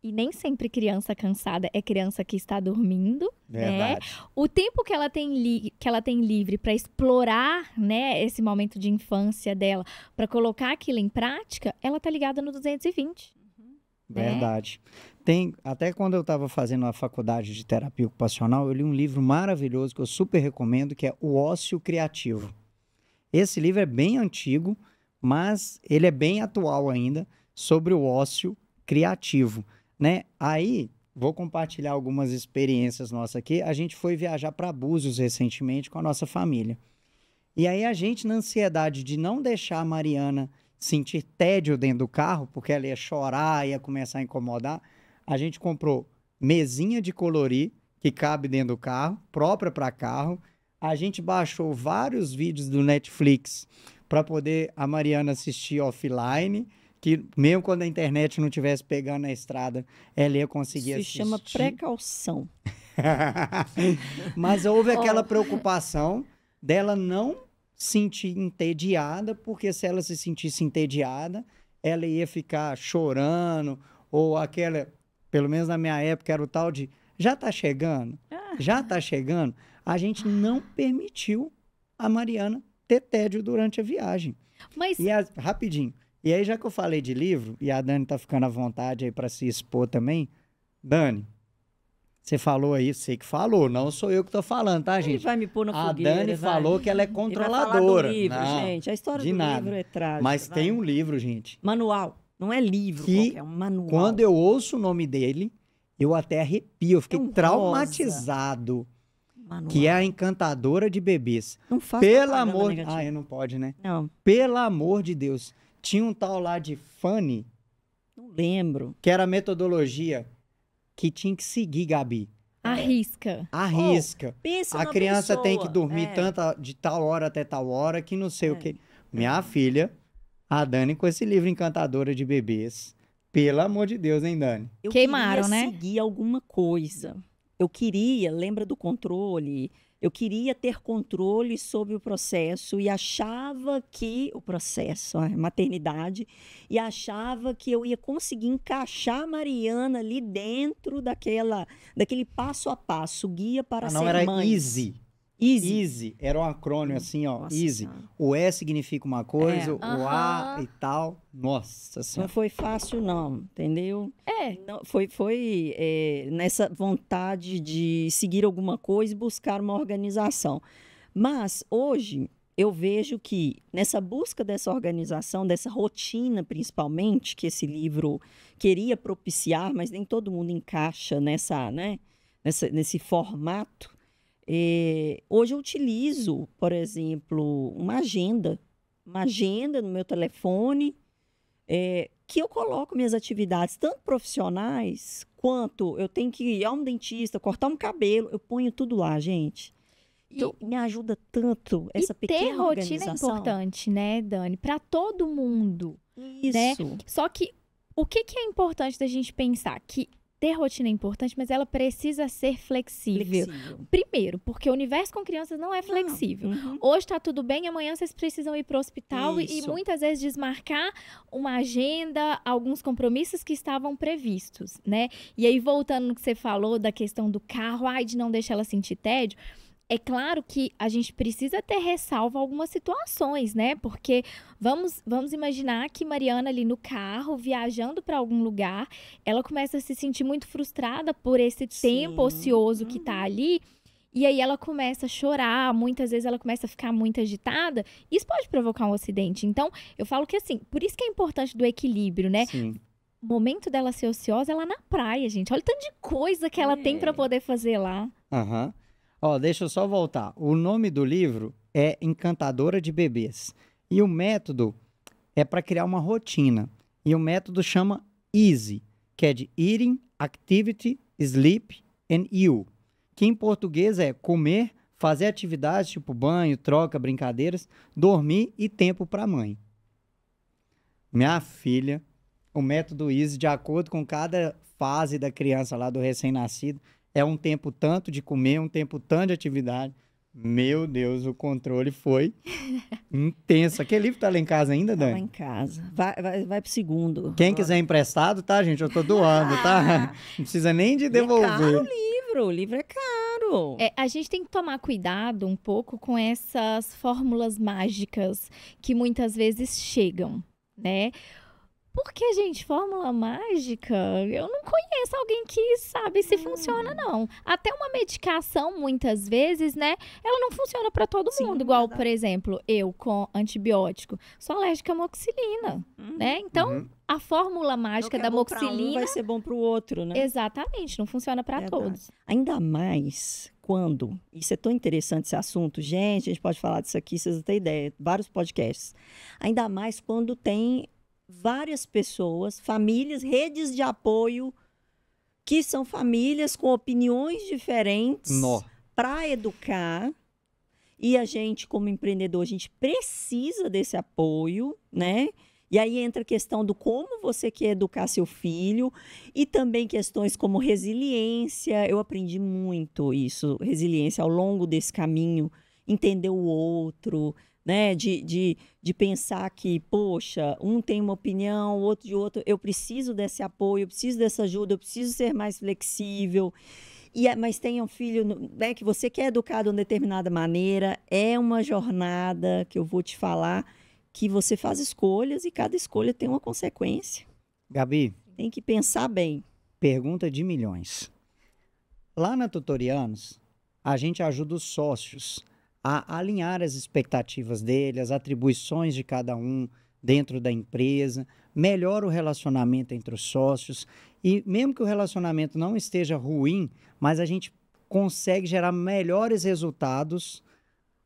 e nem sempre criança cansada é criança que está dormindo, né? Verdade. O tempo que ela tem, livre para explorar, né, esse momento de infância dela, para colocar aquilo em prática, ela tá ligada no 220. Verdade. Tem, até quando eu estava fazendo a faculdade de terapia ocupacional, eu li um livro maravilhoso que eu super recomendo, que é O Ócio Criativo. Esse livro é bem antigo, mas ele é bem atual ainda, sobre o ócio criativo, né? Aí, vou compartilhar algumas experiências nossas aqui. A gente foi viajar para Búzios recentemente com a nossa família. E aí a gente, na ansiedade de não deixar a Mariana sentir tédio dentro do carro, porque ela ia chorar, ia começar a incomodar, a gente comprou mesinha de colorir, que cabe dentro do carro, própria para carro. A gente baixou vários vídeos do Netflix para poder a Mariana assistir offline, que mesmo quando a internet não estivesse pegando na estrada, ela ia conseguir assistir. Se chama precaução. Mas houve aquela preocupação dela não sentir entediada, porque se ela se sentisse entediada, ela ia ficar chorando, ou aquela, pelo menos na minha época, era o tal de, já tá chegando? Já tá chegando? A gente não permitiu a Mariana ter tédio durante a viagem. Mas Rapidinho. E aí, já que eu falei de livro, e a Dani tá ficando à vontade aí para se expor também, Dani, você falou aí, sei que falou, não sou eu que tô falando, tá, gente? Ele vai me pôr na A fogueira. Dani falou que ela é Ele vai controladora. falar do livro, Não, gente. A história de do nada. livro é trágica. Mas vai. tem um livro, gente, Manual. Não é livro que qualquer, é um manual. quando eu ouço o nome dele, eu até arrepio, eu fiquei É um traumatizado. Manual. Que é a Encantadora de Bebês. Não faça Pelo propaganda amor... negativa. Ah, não pode, né? Não, Pelo amor de Deus. Tinha um tal lá de Fanny, não lembro. que era a metodologia que tinha que seguir, Gabi. arrisca. Arrisca. Pensa A numa criança tem que pessoa. dormir de tal hora até tal hora, que não sei o É. quê. Minha filha, a Dani, com esse livro Encantadora de Bebês. Pelo amor de Deus, hein, Dani? Eu Queimaram, queria né? seguir alguma coisa. Eu queria, lembra do controle? Eu queria ter controle sobre o processo e achava que o processo, a maternidade, e achava que eu ia conseguir encaixar a Mariana ali dentro daquele passo a passo, guia para Não, ser era mãe. Easy. Easy. Easy. Era um acrônimo assim, ó. Nossa Easy. Senhora. O E significa uma coisa, o A Aham. e tal. Nossa Não Senhora. foi fácil, não, entendeu? É, Não, foi nessa vontade de seguir alguma coisa e buscar uma organização. Mas hoje eu vejo que nessa busca dessa organização, dessa rotina principalmente, que esse livro queria propiciar, mas nem todo mundo encaixa nesse formato. Hoje eu utilizo, por exemplo, uma agenda no meu telefone, que eu coloco minhas atividades, tanto profissionais, quanto eu tenho que ir a um dentista, cortar um cabelo, eu ponho tudo lá, gente. Então, me ajuda tanto essa e pequena ter rotina é organização. importante, né, Dani? Para todo mundo. Isso. Só que o que é importante da gente pensar? Que ter rotina é importante, mas ela precisa ser flexível. Primeiro, porque o universo com crianças não é flexível. Uhum. Hoje tá tudo bem, amanhã vocês precisam ir para o hospital e Isso. muitas vezes desmarcar uma agenda, alguns compromissos que estavam previstos, né? E aí, voltando no que você falou da questão do carro, de não deixar ela sentir tédio, É claro que a gente precisa ter ressalva a algumas situações, né? Porque vamos imaginar que Mariana ali no carro, viajando para algum lugar, ela começa a se sentir muito frustrada por esse tempo ocioso que tá ali. E aí ela começa a chorar, muitas vezes ela começa a ficar muito agitada. Isso pode provocar um acidente. Então, eu falo que assim, por isso que é importante do equilíbrio, né? Sim. O momento dela ser ociosa, ela na praia, gente. Olha o tanto de coisa que ela tem para poder fazer lá. Aham. Ó, deixa eu só voltar. O nome do livro é Encantadora de Bebês. E o método é para criar uma rotina. E o método chama EASY, que é de Eating, Activity, Sleep and You. Que em português é comer, fazer atividades tipo banho, troca, brincadeiras, dormir e tempo para mãe. Minha filha, o método EASY, de acordo com cada fase da criança lá do recém-nascido, é um tempo tanto de comer, um tempo tanto de atividade. Meu Deus, o controle foi intenso. Aquele livro tá lá em casa ainda, Tá lá Dani? em casa. Vai pro segundo. Quem quiser emprestado, tá, gente? Eu tô doando, tá? Não precisa nem de E é devolver. caro o livro é caro. A gente tem que tomar cuidado um pouco com essas fórmulas mágicas que muitas vezes chegam, né? Porque, gente, fórmula mágica, eu não conheço alguém que sabe se funciona, não. Até uma medicação, muitas vezes, né? Ela não funciona para todo Sim, mundo. Igual, verdade. por exemplo, eu com antibiótico, sou alérgica à amoxicilina, né? Então, Uhum. a fórmula mágica da bom pra um amoxicilina, vai ser bom pro outro, né? exatamente, não funciona para Verdade. todos. Ainda mais quando, isso é tão interessante esse assunto, gente, a gente pode falar disso aqui, vocês não têm ideia, vários podcasts. Ainda mais quando tem várias pessoas, famílias, redes de apoio, que são famílias com opiniões diferentes Nó. para educar. E a gente, como empreendedor, a gente precisa desse apoio, né? E aí entra a questão do como você quer educar seu filho e também questões como resiliência. Eu aprendi muito isso, resiliência ao longo desse caminho, entender o outro, né? De pensar que, poxa, um tem uma opinião, o outro de outro. Eu preciso desse apoio, eu preciso dessa ajuda, eu preciso ser mais flexível. Mas tenha um filho, né, que você quer educar de uma determinada maneira. É uma jornada que eu vou te falar que você faz escolhas e cada escolha tem uma consequência. Gabi, Tem que pensar bem. pergunta de milhões. Lá na Tutorianos, a gente ajuda os sócios a alinhar as expectativas dele, as atribuições de cada um dentro da empresa, melhora o relacionamento entre os sócios e mesmo que o relacionamento não esteja ruim, mas a gente consegue gerar melhores resultados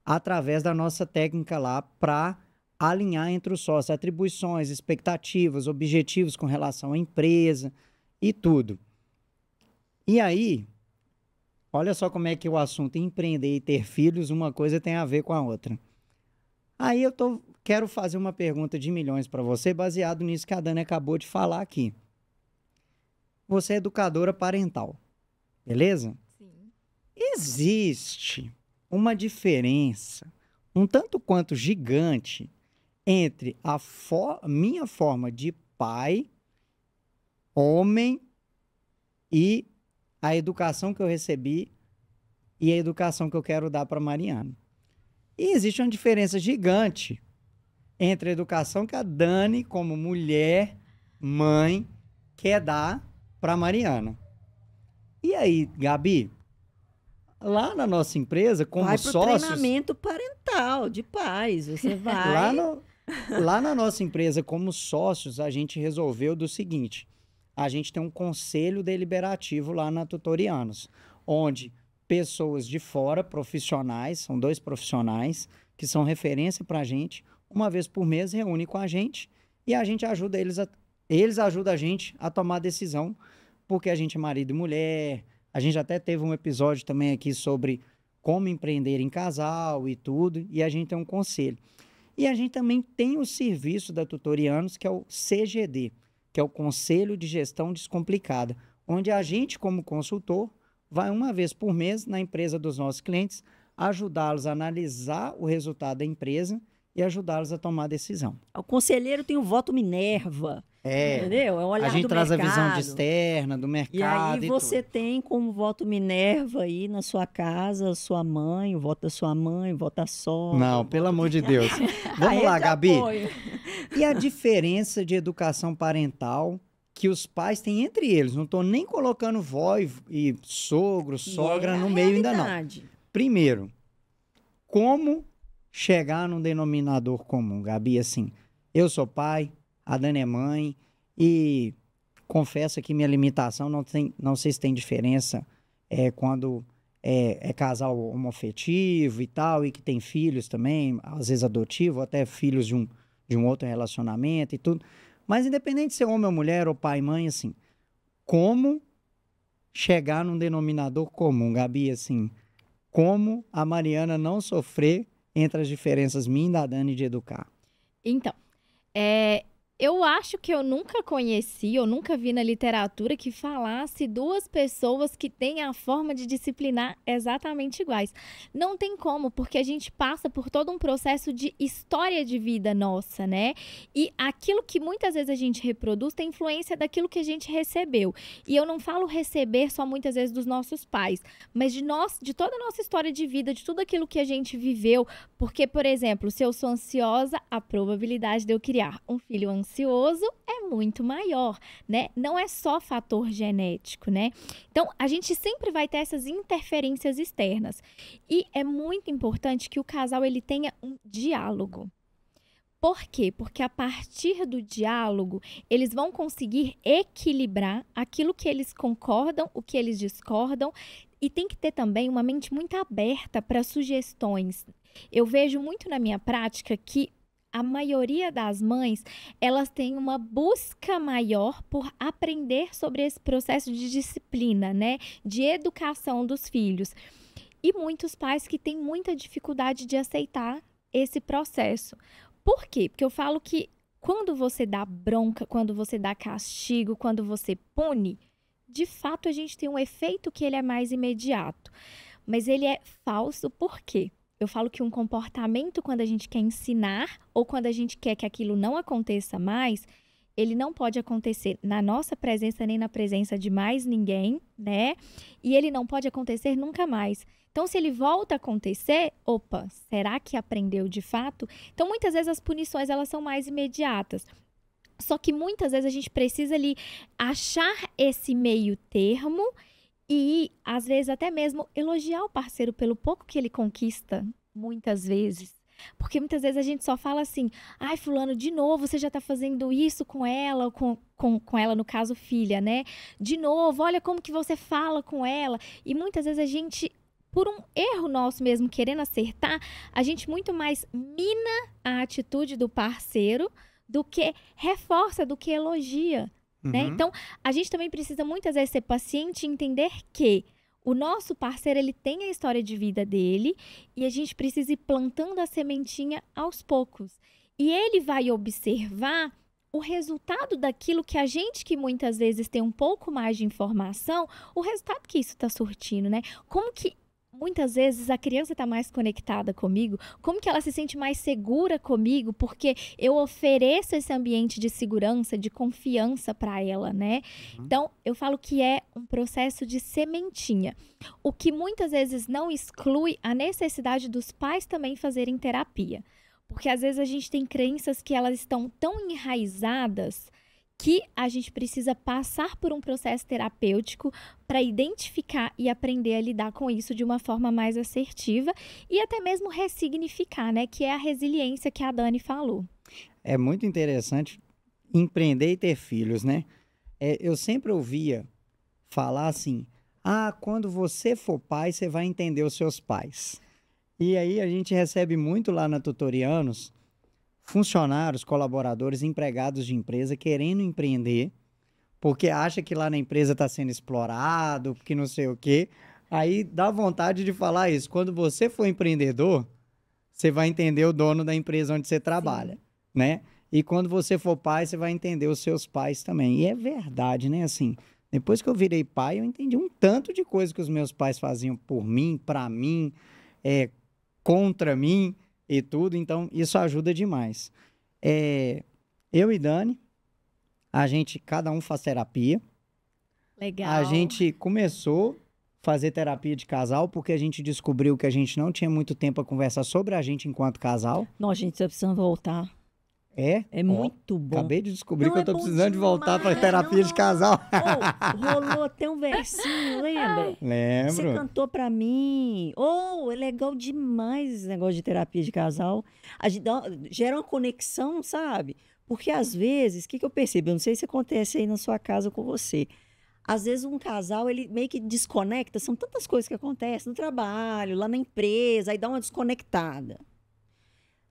através da nossa técnica lá para alinhar entre os sócios, atribuições, expectativas, objetivos com relação à empresa e tudo. E aí, olha só como é que o assunto empreender e ter filhos, uma coisa tem a ver com a outra. Aí quero fazer uma pergunta de milhões para você, baseado nisso que a Dani acabou de falar aqui. Você é educadora parental, beleza? Sim. Existe uma diferença um tanto quanto gigante entre a minha forma de pai, homem, e a educação que eu recebi e a educação que eu quero dar para Mariana. E existe uma diferença gigante entre a educação que a Dani, como mulher, mãe, quer dar para Mariana. E aí, Gabi, lá na nossa empresa, como Vai pro sócios... treinamento parental de pais. Você vai... Lá na nossa empresa, como sócios, a gente resolveu do seguinte: a gente tem um conselho deliberativo lá na Tutorianos, onde pessoas de fora, profissionais, são 2 profissionais, que são referência para a gente, uma vez por mês reúne com a gente e a gente ajuda eles ajudam a gente a tomar decisão, porque a gente é marido e mulher. A gente até teve um episódio também aqui sobre como empreender em casal e tudo, e a gente tem um conselho. E a gente também tem o serviço da Tutorianos, que é o CGD, que é o Conselho de Gestão Descomplicada, onde a gente, como consultor, vai uma vez por mês na empresa dos nossos clientes, ajudá-los a analisar o resultado da empresa e ajudá-los a tomar decisão. O conselheiro tem o voto Minerva. Entendeu? É um olhar a gente do traz mercado. a visão de externa, do mercado. E aí você tem como voto Minerva aí na sua casa, sua mãe, o voto da sua mãe, o voto da sogra. Não, pelo amor de Deus. A Vamos rede lá, de Gabi. apoio. E a diferença de educação parental que os pais têm entre eles? Não estou nem colocando vó e sogro, sogra no meio ainda não. Primeiro, como chegar num denominador comum, Gabi? Assim, eu sou pai, a Dani é mãe e confesso que minha limitação não sei se tem diferença quando é casal homoafetivo e tal, e que tem filhos também, às vezes adotivo, até filhos de um outro relacionamento e tudo. Mas independente de ser homem ou mulher, ou pai e mãe, assim, como chegar num denominador comum, Gabi, assim, como a Mariana não sofrer entre as diferenças minha e da Dani de educar? Então, eu acho que eu nunca conheci, eu nunca vi na literatura que falasse duas pessoas que têm a forma de disciplinar exatamente iguais. Não tem como, porque a gente passa por todo um processo de história de vida nossa, né? E aquilo que muitas vezes a gente reproduz tem influência daquilo que a gente recebeu. E eu não falo receber só muitas vezes dos nossos pais, mas de toda a nossa história de vida, de tudo aquilo que a gente viveu. Porque, por exemplo, se eu sou ansiosa, a probabilidade de eu criar um filho ansioso é muito maior, né? Não é só fator genético, né? Então, a gente sempre vai ter essas interferências externas. E é muito importante que o casal ele tenha um diálogo. Por quê? Porque a partir do diálogo, eles vão conseguir equilibrar aquilo que eles concordam, o que eles discordam, e tem que ter também uma mente muito aberta para sugestões. Eu vejo muito na minha prática que a maioria das mães, elas têm uma busca maior por aprender sobre esse processo de disciplina, né? De educação dos filhos. E muitos pais que têm muita dificuldade de aceitar esse processo. Por quê? Porque eu falo que quando você dá bronca, quando você dá castigo, quando você pune, de fato a gente tem um efeito que ele é mais imediato. Mas ele é falso por quê? Eu falo que um comportamento, quando a gente quer ensinar ou quando a gente quer que aquilo não aconteça mais, ele não pode acontecer na nossa presença nem na presença de mais ninguém, né? E ele não pode acontecer nunca mais. Então, se ele volta a acontecer, opa, será que aprendeu de fato? Então, muitas vezes as punições elas são mais imediatas. Só que muitas vezes a gente precisa ali achar esse meio termo e, às vezes, até mesmo elogiar o parceiro pelo pouco que ele conquista, muitas vezes. Porque muitas vezes a gente só fala assim, ai, fulano, de novo você já tá fazendo isso com ela, com ela, no caso, filha, né? De novo, olha como que você fala com ela. E muitas vezes a gente, por um erro nosso mesmo, querendo acertar, a gente muito mais mina a atitude do parceiro do que reforça, do que elogia. Né? Então, a gente também precisa muitas vezes ser paciente e entender que o nosso parceiro ele tem a história de vida dele e a gente precisa ir plantando a sementinha aos poucos. E ele vai observar o resultado daquilo que a gente, que muitas vezes tem um pouco mais de informação, o resultado que isso está surtindo, né? Como que muitas vezes a criança está mais conectada comigo, como que ela se sente mais segura comigo, porque eu ofereço esse ambiente de segurança, de confiança para ela, né? Então, eu falo que é um processo de sementinha, o que muitas vezes não exclui a necessidade dos pais também fazerem terapia, porque às vezes a gente tem crenças que elas estão tão enraizadas que a gente precisa passar por um processo terapêutico para identificar e aprender a lidar com isso de uma forma mais assertiva e até mesmo ressignificar, né? Que é a resiliência que a Dani falou. É muito interessante empreender e ter filhos, né? Eu sempre ouvia falar assim, quando você for pai, você vai entender os seus pais. E aí a gente recebe muito lá na Tutorianos, funcionários, colaboradores, empregados de empresa querendo empreender, porque acha que lá na empresa está sendo explorado, que não sei o quê. Aí dá vontade de falar isso. Quando você for empreendedor, você vai entender o dono da empresa onde você trabalha, né? E quando você for pai, você vai entender os seus pais também. E é verdade, né? Assim, depois que eu virei pai, eu entendi um tanto de coisa que os meus pais faziam por mim, para mim, contra mim, e tudo, então isso ajuda demais. Eu e Dani, Cada um faz terapia. Legal. A gente começou a fazer terapia de casal porque a gente descobriu que a gente não tinha muito tempo para conversar sobre a gente enquanto casal. Nossa, gente, você precisa voltar. É? É muito bom. Acabei de descobrir Não, que eu é tô bom precisando de voltar para demais. terapia Não, de casal. Rolou até um versinho, lembra? Você Lembro. cantou pra mim. É legal demais esse negócio de terapia de casal. A gente gera uma conexão, sabe? Porque às vezes, o que eu percebo? Eu não sei se acontece aí na sua casa com você. Às vezes um casal, ele meio que desconecta. São tantas coisas que acontecem no trabalho, lá na empresa, aí dá uma desconectada.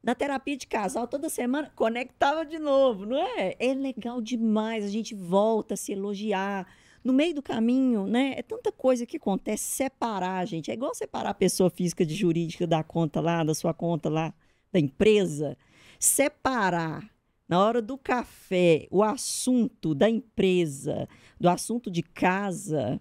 Na terapia de casal, toda semana, conectava de novo, não é? É legal demais, a gente volta a se elogiar. No meio do caminho, né? É tanta coisa que acontece, separar, gente. É igual separar a pessoa física de jurídica da conta lá, da sua conta lá, da empresa. Separar, na hora do café, o assunto da empresa, do assunto de casa,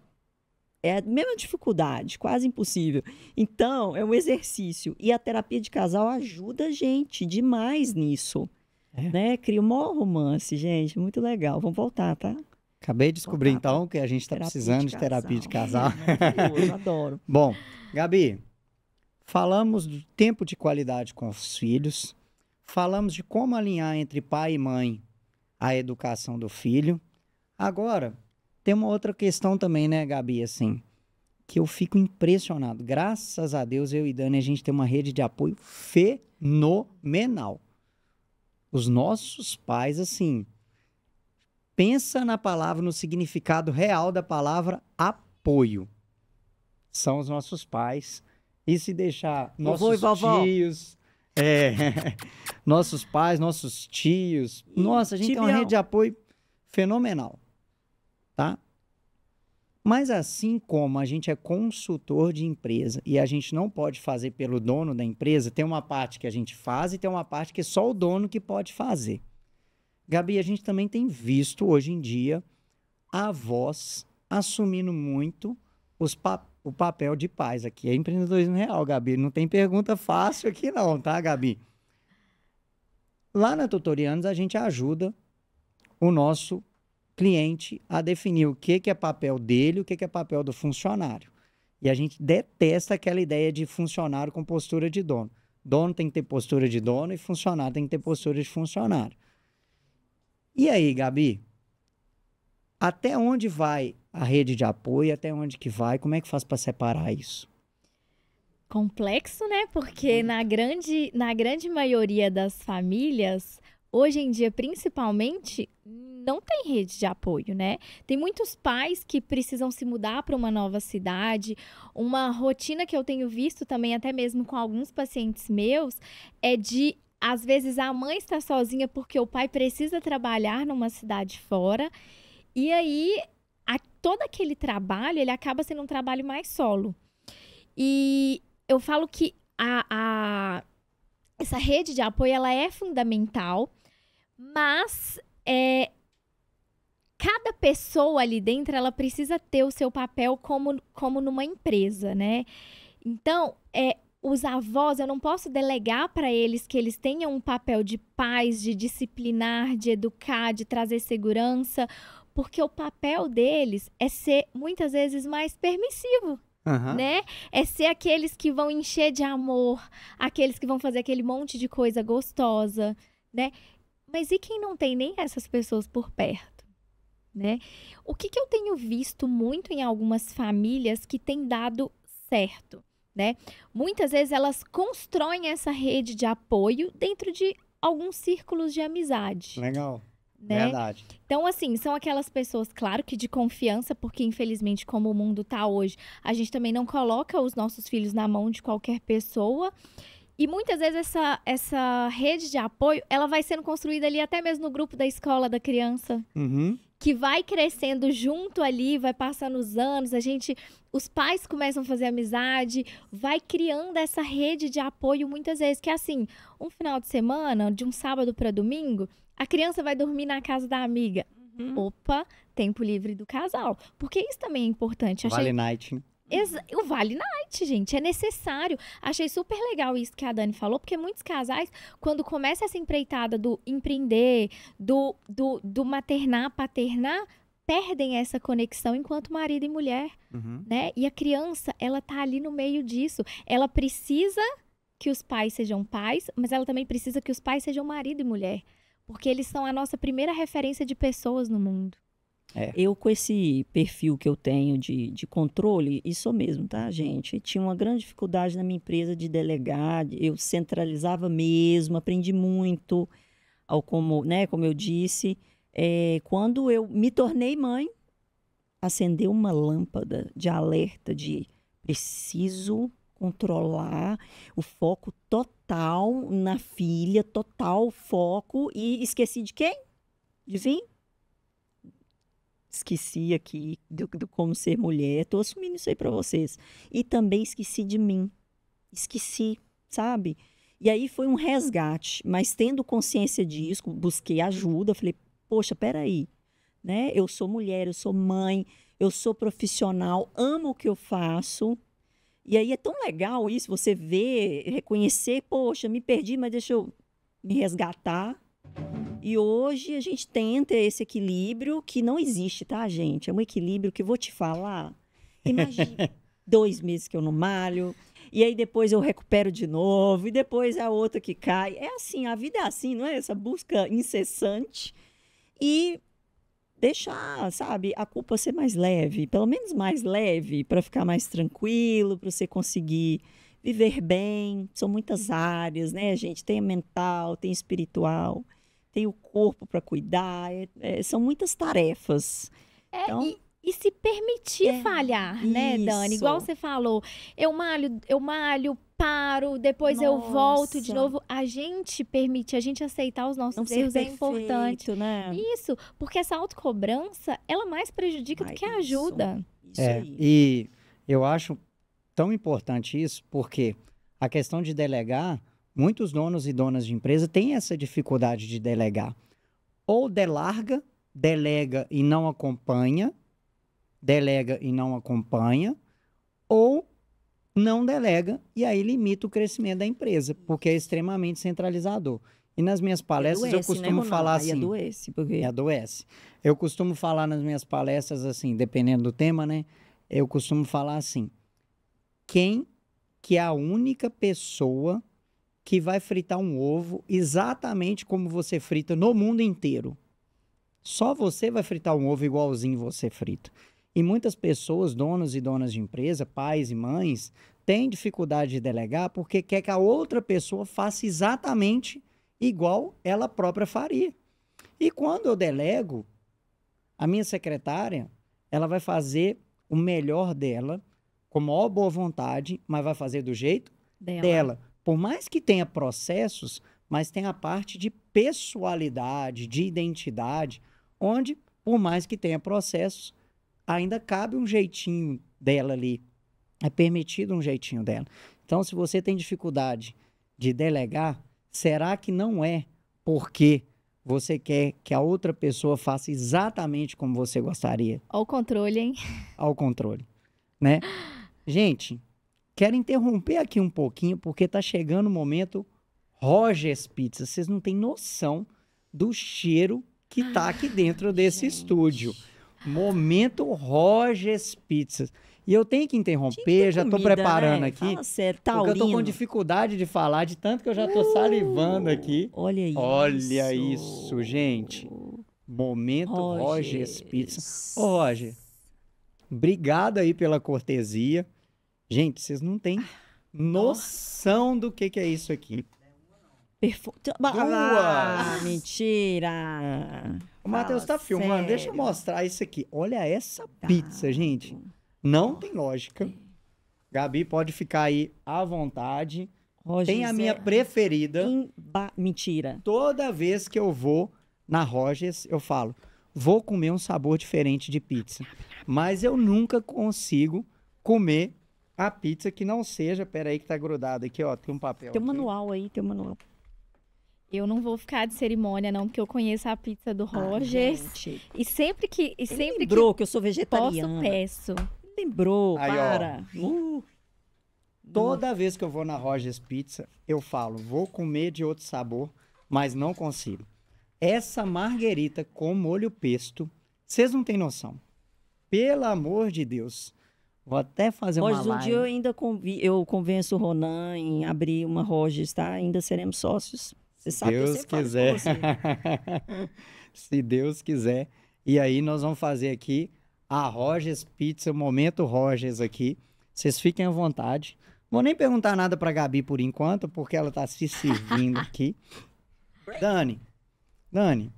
é a mesma dificuldade, quase impossível. Então, é um exercício. E a terapia de casal ajuda a gente demais nisso. Né? Cria um maior romance, gente. Muito legal. Vamos voltar, tá? Acabei de descobrir, Voltar então, que a gente está precisando de terapia de casal. Maravilhoso, adoro. Bom, Gabi, falamos do tempo de qualidade com os filhos, falamos de como alinhar entre pai e mãe a educação do filho. Agora, tem uma outra questão também, né, Gabi, assim, que eu fico impressionado. Graças a Deus, eu e Dani, a gente tem uma rede de apoio fenomenal. Os nossos pais, assim, pensa na palavra, no significado real da palavra apoio. São os nossos pais. E se deixar nossos tios, nossos pais, nossos tios. Nossa, a gente tem uma rede de apoio fenomenal. Tá? Mas assim como a gente é consultor de empresa e a gente não pode fazer pelo dono da empresa, tem uma parte que a gente faz e tem uma parte que só o dono que pode fazer. Gabi, a gente também tem visto hoje em dia avós assumindo muito o papel de pais aqui. É empreendedorismo real, Gabi. Não tem pergunta fácil aqui não, tá, Gabi? Lá na Tutorianos a gente ajuda o nosso cliente a definir o que é papel dele e o que é papel do funcionário. E a gente detesta aquela ideia de funcionário com postura de dono. Dono tem que ter postura de dono e funcionário tem que ter postura de funcionário. E aí, Gabi? Até onde vai a rede de apoio? Até onde que vai? Como é que faz para separar isso? Complexo, né? Porque na grande maioria das famílias, hoje em dia, principalmente, não tem rede de apoio, né? Tem muitos pais que precisam se mudar para uma nova cidade. Uma rotina que eu tenho visto também, até mesmo com alguns pacientes meus, é de, às vezes, a mãe está sozinha porque o pai precisa trabalhar numa cidade fora. E aí, todo aquele trabalho, ele acaba sendo um trabalho mais solo. E eu falo que essa rede de apoio, ela é fundamental, mas cada pessoa ali dentro, ela precisa ter o seu papel como numa empresa, né? Então, os avós, eu não posso delegar para eles que eles tenham um papel de pais, de disciplinar, de educar, de trazer segurança, porque o papel deles é ser, muitas vezes, mais permissivo. Né? É ser aqueles que vão encher de amor, aqueles que vão fazer aquele monte de coisa gostosa, né? Mas e quem não tem nem essas pessoas por perto? Né? O que eu tenho visto muito em algumas famílias que tem dado certo, né? Muitas vezes elas constroem essa rede de apoio dentro de alguns círculos de amizade. Legal, né? Verdade. Então, assim, são aquelas pessoas, claro que de confiança, porque infelizmente como o mundo tá hoje, a gente também não coloca os nossos filhos na mão de qualquer pessoa. E muitas vezes essa rede de apoio, ela vai sendo construída ali até mesmo no grupo da escola da criança. Que vai crescendo junto ali, vai passando os anos, os pais começam a fazer amizade, vai criando essa rede de apoio muitas vezes, que é assim, um final de semana, de um sábado para domingo, a criança vai dormir na casa da amiga. Opa, tempo livre do casal. Porque isso também é importante. Vale night. O Vale Night, gente, é necessário. Achei super legal isso que a Dani falou, porque muitos casais, quando começa essa empreitada do empreender, do maternar, paternar, perdem essa conexão enquanto marido e mulher, né? E a criança, ela tá ali no meio disso. Ela precisa que os pais sejam pais, mas ela também precisa que os pais sejam marido e mulher, porque eles são a nossa primeira referência de pessoas no mundo. Eu, com esse perfil que eu tenho de controle, isso mesmo, tá, gente? Tinha uma grande dificuldade na minha empresa de delegar, eu centralizava mesmo, aprendi muito, como eu disse. Quando eu me tornei mãe, acendeu uma lâmpada de alerta de preciso controlar o foco total na filha, total foco, e esqueci de quem? Adivinha? Esqueci aqui do como ser mulher. Estou assumindo isso aí para vocês. E também esqueci de mim. Esqueci, sabe? E aí foi um resgate. Mas tendo consciência disso, busquei ajuda. Falei, poxa, peraí. Né? Eu sou mulher, eu sou mãe, eu sou profissional, amo o que eu faço. E aí é tão legal isso, você ver, reconhecer, poxa, me perdi, mas deixa eu me resgatar. E hoje a gente tenta esse equilíbrio que não existe, tá, gente? É um equilíbrio que eu vou te falar. Imagina 2 meses que eu não malho, e aí depois eu recupero de novo, e depois a outra que cai. É assim, a vida é assim, não é? Essa busca incessante. E deixar, sabe, a culpa ser mais leve, pelo menos mais leve, para ficar mais tranquilo, para você conseguir viver bem. São muitas áreas, né, gente? Tem a mental, tem a espiritual, tem o corpo para cuidar, são muitas tarefas. Então, e se permitir falhar, né, Dani? Igual você falou, eu malho, paro, depois eu volto de novo. A gente aceitar os nossos erros é importante. Né? Isso, porque essa autocobrança, ela mais prejudica do que ajuda. Isso aí. E eu acho tão importante isso, porque a questão de delegar, muitos donos e donas de empresa têm essa dificuldade de delegar. Ou delega e não acompanha, ou não delega e aí limita o crescimento da empresa, porque é extremamente centralizador. E nas minhas palestras eu costumo falar assim... Adoece. Eu costumo falar nas minhas palestras assim, dependendo do tema, né? Eu costumo falar assim, quem que é a única pessoa que vai fritar um ovo exatamente como você frita no mundo inteiro? Só você vai fritar um ovo igualzinho você frita. E muitas pessoas, donos e donas de empresa, pais e mães, têm dificuldade de delegar porque quer que a outra pessoa faça exatamente igual ela própria faria. E quando eu delego, a minha secretária, ela vai fazer o melhor dela, com a maior boa vontade, mas vai fazer do jeito dela. Por mais que tenha processos, mas tem a parte de pessoalidade, de identidade, onde, por mais que tenha processos, ainda cabe um jeitinho dela ali. É permitido um jeitinho dela. Então, se você tem dificuldade de delegar, será que não é porque você quer que a outra pessoa faça exatamente como você gostaria? Ao controle, hein? Ao controle, né? Gente, quero interromper aqui um pouquinho, porque tá chegando o momento Rogers Pizza. Vocês não têm noção do cheiro que tá aqui dentro desse estúdio. Momento Rogers Pizzas. E eu tenho que interromper, já tô preparando aqui. Fala sério, porque eu tô com dificuldade de falar, de tanto que eu já tô salivando aqui. Olha isso. Olha isso, gente. Momento Rogers Pizza. Ô, Roger, obrigado aí pela cortesia. Gente, vocês não têm noção do que é isso aqui. Mentira! O Matheus tá filmando, deixa eu mostrar isso aqui. Olha essa pizza, gente. Não tem lógica. Gabi, pode ficar aí à vontade. Tem a minha preferida. Mentira. Toda vez que eu vou na Rogers, eu falo, vou comer um sabor diferente de pizza. Mas eu nunca consigo comer a pizza que não seja... Peraí que tá grudado aqui, ó. Tem um papel Tem um aqui. manual aí, tem um manual. Eu não vou ficar de cerimônia, não, porque eu conheço a pizza do Rogers. E sempre que lembrou que eu sou vegetariana. Peço. lembrou, Aí, ó. para. Toda vez que eu vou na Rogers Pizza, eu falo, vou comer de outro sabor, mas não consigo. Essa marguerita com molho pesto, vocês não têm noção. Pelo amor de Deus. Vou até fazer uma Rogers, um live. dia eu ainda eu convenço o Ronan em abrir uma Rogers, tá? Ainda seremos sócios. Você sabe que eu Deus sempre falo isso quiser. com você. Se Deus quiser. E aí nós vamos fazer aqui a Rogers Pizza, o Momento Rogers aqui. Vocês fiquem à vontade. Vou nem perguntar nada pra Gabi por enquanto, porque ela tá se servindo aqui. Dani,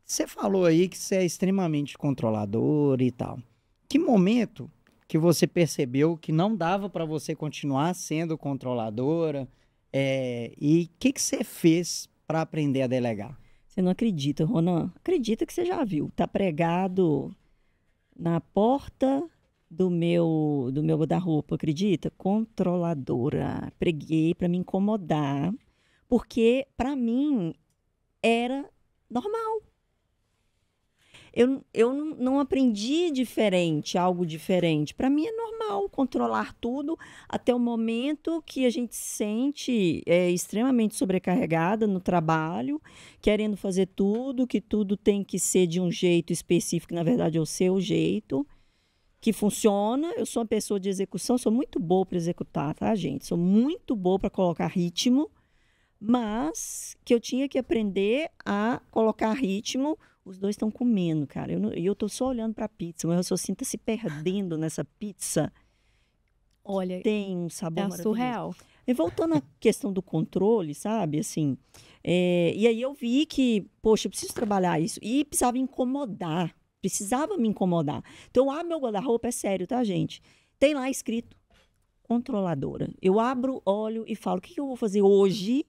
você falou aí que você é extremamente controladora e tal. Que momento que você percebeu que não dava para você continuar sendo controladora? E o que você fez para aprender a delegar? Você não acredita, Ronan? Acredita que você já viu. Tá pregado na porta do meu guarda-roupa, acredita? Controladora. Preguei para me incomodar, porque para mim era normal. Eu não aprendi diferente, algo diferente. Para mim é normal controlar tudo até o momento que a gente se sente extremamente sobrecarregada no trabalho, querendo fazer tudo, que tudo tem que ser de um jeito específico, na verdade é o seu jeito, que funciona. Eu sou uma pessoa de execução, sou muito boa para executar, tá, gente? Sou muito boa para colocar ritmo, mas que eu tinha que aprender a colocar ritmo. Os dois estão comendo, cara. Eu tô só olhando para a pizza, mas eu sinto se perdendo nessa pizza. Olha, tem um sabor maravilhoso. surreal. E voltando à questão do controle, sabe? Assim, e aí eu vi que, poxa, eu preciso trabalhar isso. E precisava incomodar. Precisava me incomodar. Então, meu guarda-roupa é sério, tá, gente? Tem lá escrito controladora. Eu abro, olho e falo, o que eu vou fazer hoje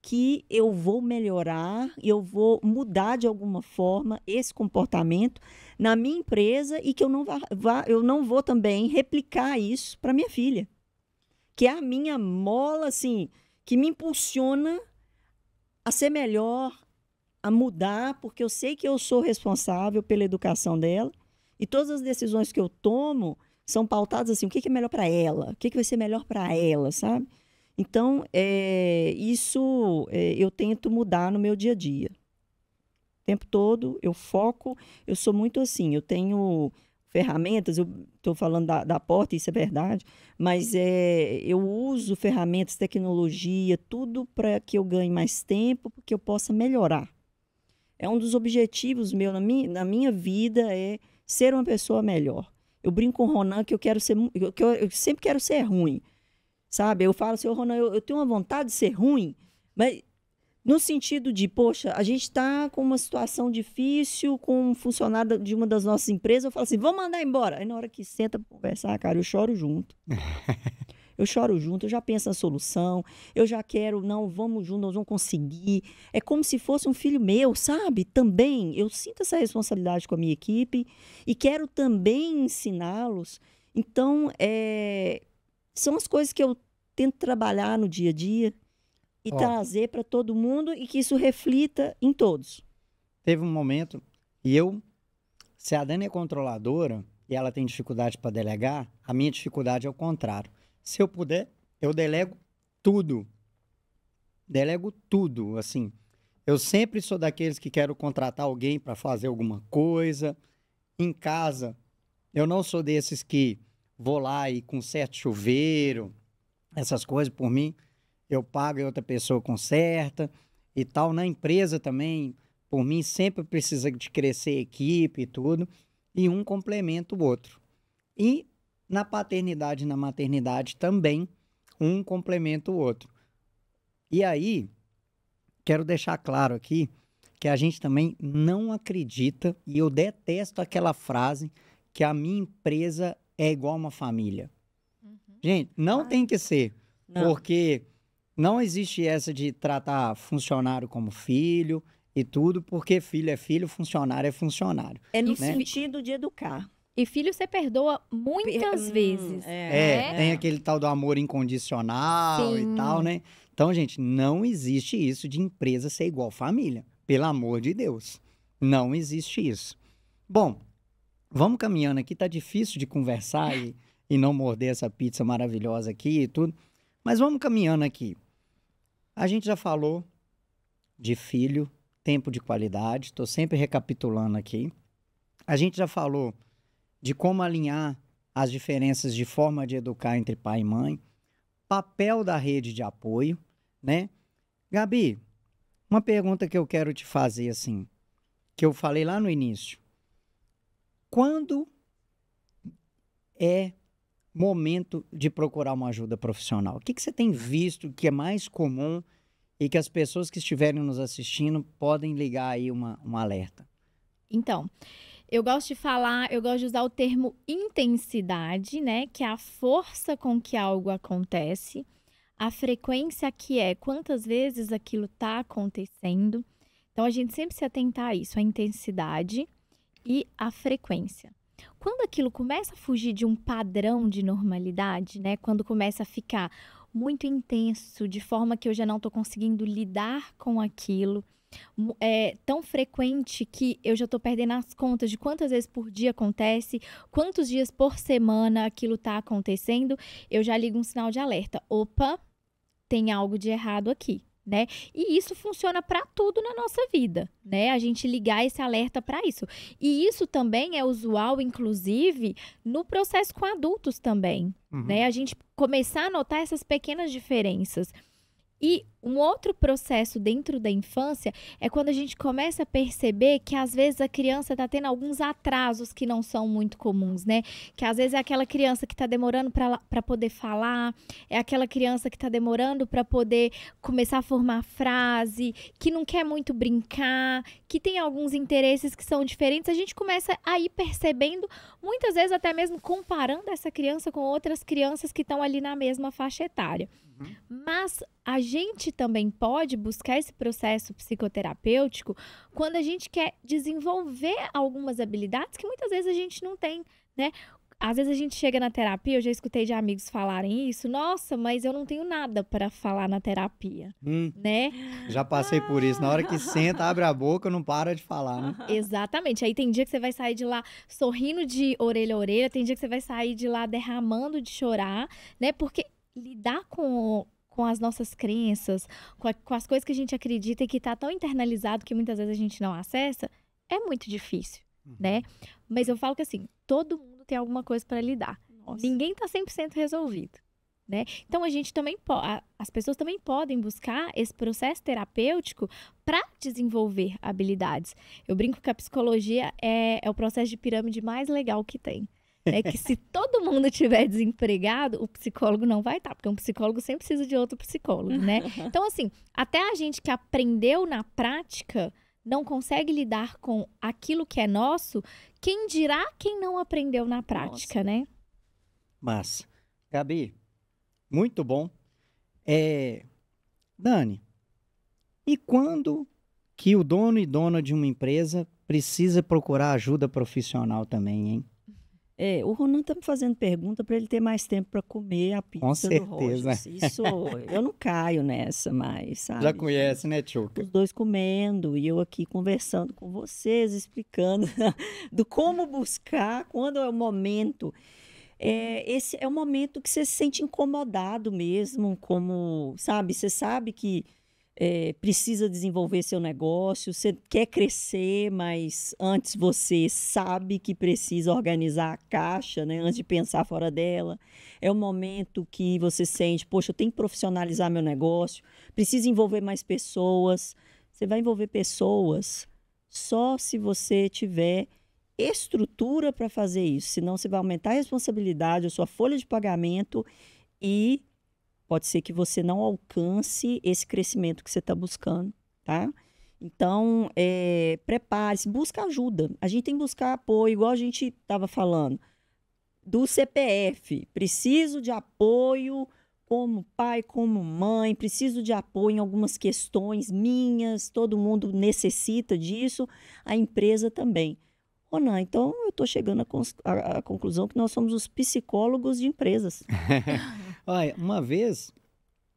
que eu vou melhorar e eu vou mudar de alguma forma esse comportamento na minha empresa e que eu não vou também replicar isso para minha filha, que é a minha mola, assim, que me impulsiona a ser melhor, a mudar, porque eu sei que eu sou responsável pela educação dela e todas as decisões que eu tomo são pautadas assim, o que é melhor para ela, o que vai ser melhor para ela, sabe? Então, isso eu tento mudar no meu dia a dia. O tempo todo eu foco, eu sou muito assim, eu tenho ferramentas, eu estou falando da porta, isso é verdade, mas eu uso ferramentas, tecnologia, tudo para que eu ganhe mais tempo, para que eu possa melhorar. É um dos objetivos meus na minha vida, é ser uma pessoa melhor. Eu brinco com o Ronan que eu sempre quero ser ruim. Sabe? Eu falo assim, Ronan, eu tenho uma vontade de ser ruim, mas no sentido de, poxa, a gente está com uma situação difícil com um funcionário de uma das nossas empresas, eu falo assim, vamos mandar embora. Aí na hora que senta para conversar, cara, eu choro junto. Eu já penso na solução, eu já quero, não, vamos juntos, nós vamos conseguir. É como se fosse um filho meu, sabe? Também, eu sinto essa responsabilidade com a minha equipe e quero também ensiná-los. Então, são as coisas que eu tento trabalhar no dia a dia e trazer para todo mundo e que isso reflita em todos. Teve um momento, se a Dani é controladora e ela tem dificuldade para delegar, a minha dificuldade é o contrário. Se eu puder, eu delego tudo. Delego tudo, assim. Eu sempre sou daqueles que quero contratar alguém para fazer alguma coisa. Em casa, eu não sou desses que vou lá e conserto chuveiro, essas coisas, por mim, eu pago e outra pessoa conserta e tal. Na empresa também, por mim, sempre precisa de crescer equipe e tudo, e um complementa o outro. E na paternidade e na maternidade também, um complementa o outro. E aí, quero deixar claro aqui que a gente também não acredita, e eu detesto aquela frase que a minha empresa é igual uma família. Gente, não tem que ser. Não. Porque não existe essa de tratar funcionário como filho e tudo, porque filho é filho, funcionário é funcionário. É no sentido de educar. E filho você perdoa muitas vezes. Tem aquele tal do amor incondicional. Sim. E tal, né? Então, gente, não existe isso de empresa ser igual família. Pelo amor de Deus. Não existe isso. Bom, Vamos caminhando aqui, tá difícil de conversar e não morder essa pizza maravilhosa aqui e tudo. Mas vamos caminhando aqui. A gente já falou de filho, tempo de qualidade, estou sempre recapitulando aqui. A gente já falou de como alinhar as diferenças de forma de educar entre pai e mãe, papel da rede de apoio, né? Gabi, uma pergunta que eu quero te fazer, assim, que eu falei lá no início. Quando é momento de procurar uma ajuda profissional? O que você tem visto que é mais comum e que as pessoas que estiverem nos assistindo podem ligar aí um alerta? Então, eu gosto de usar o termo intensidade, né? Que é a força com que algo acontece, a frequência que é quantas vezes aquilo está acontecendo. Então, a gente sempre se atentar a isso, a intensidade e a frequência. Quando aquilo começa a fugir de um padrão de normalidade, né? Quando começa a ficar muito intenso, de forma que eu já não estou conseguindo lidar com aquilo, é tão frequente que eu já estou perdendo as contas de quantas vezes por dia acontece, quantos dias por semana aquilo está acontecendo, eu já ligo um sinal de alerta. Opa, tem algo de errado aqui. Né? E isso funciona para tudo na nossa vida, né? A gente ligar esse alerta para isso. E isso também é usual, inclusive, no processo com adultos também, né? A gente começar a notar essas pequenas diferenças. E um outro processo dentro da infância é quando a gente começa a perceber que às vezes a criança está tendo alguns atrasos que não são muito comuns, né? Que às vezes é aquela criança que está demorando para poder falar, é aquela criança que está demorando para poder começar a formar frase, que não quer muito brincar, que tem alguns interesses que são diferentes. A gente começa a ir percebendo, muitas vezes até mesmo comparando essa criança com outras crianças que estão ali na mesma faixa etária. Mas a gente também pode buscar esse processo psicoterapêutico quando a gente quer desenvolver algumas habilidades que muitas vezes a gente não tem, né? Às vezes a gente chega na terapia, eu já escutei de amigos falarem isso, nossa, mas eu não tenho nada para falar na terapia, né? Já passei por isso, na hora que senta, abre a boca, não para de falar, né? Exatamente, aí tem dia que você vai sair de lá sorrindo de orelha a orelha, tem dia que você vai sair de lá derramando de chorar, né? Porque lidar com as nossas crenças, com as coisas que a gente acredita e que está tão internalizado que muitas vezes a gente não acessa, é muito difícil, né? Mas eu falo que assim, todo mundo tem alguma coisa para lidar. Nossa. Ninguém está 100% resolvido, né? Então a gente também as pessoas também podem buscar esse processo terapêutico para desenvolver habilidades. Eu brinco que a psicologia é o processo de pirâmide mais legal que tem. É que se todo mundo estiver desempregado, o psicólogo não vai estar, porque um psicólogo sempre precisa de outro psicólogo, né? Então, assim, até a gente que aprendeu na prática não consegue lidar com aquilo que é nosso, quem dirá quem não aprendeu na prática, né? Massa. Gabi, muito bom. Dani, e quando que o dono e dona de uma empresa precisa procurar ajuda profissional também, hein? O Ronan tá me fazendo pergunta para ele ter mais tempo para comer a pizza. Com certeza. Do Rogers. Isso, eu não caio nessa mais, sabe? Já conhece, né, Tchuca? Os dois comendo e eu aqui conversando com vocês, explicando do como buscar, quando é o momento. Esse é o momento que você se sente incomodado mesmo, como, sabe? Você sabe que precisa desenvolver seu negócio, você quer crescer, mas antes você sabe que precisa organizar a caixa, né? Antes de pensar fora dela. É o momento que você sente, poxa, eu tenho que profissionalizar meu negócio, preciso envolver mais pessoas. Você vai envolver pessoas só se você tiver estrutura para fazer isso, senão você vai aumentar a responsabilidade, a sua folha de pagamento e pode ser que você não alcance esse crescimento que você está buscando, tá? Então, prepare-se, busca ajuda. A gente tem que buscar apoio, igual a gente estava falando, do CPF. Preciso de apoio como pai, como mãe, preciso de apoio em algumas questões minhas, todo mundo necessita disso, a empresa também. Ronan, então eu estou chegando à conclusão que nós somos os psicólogos de empresas. Olha, uma vez,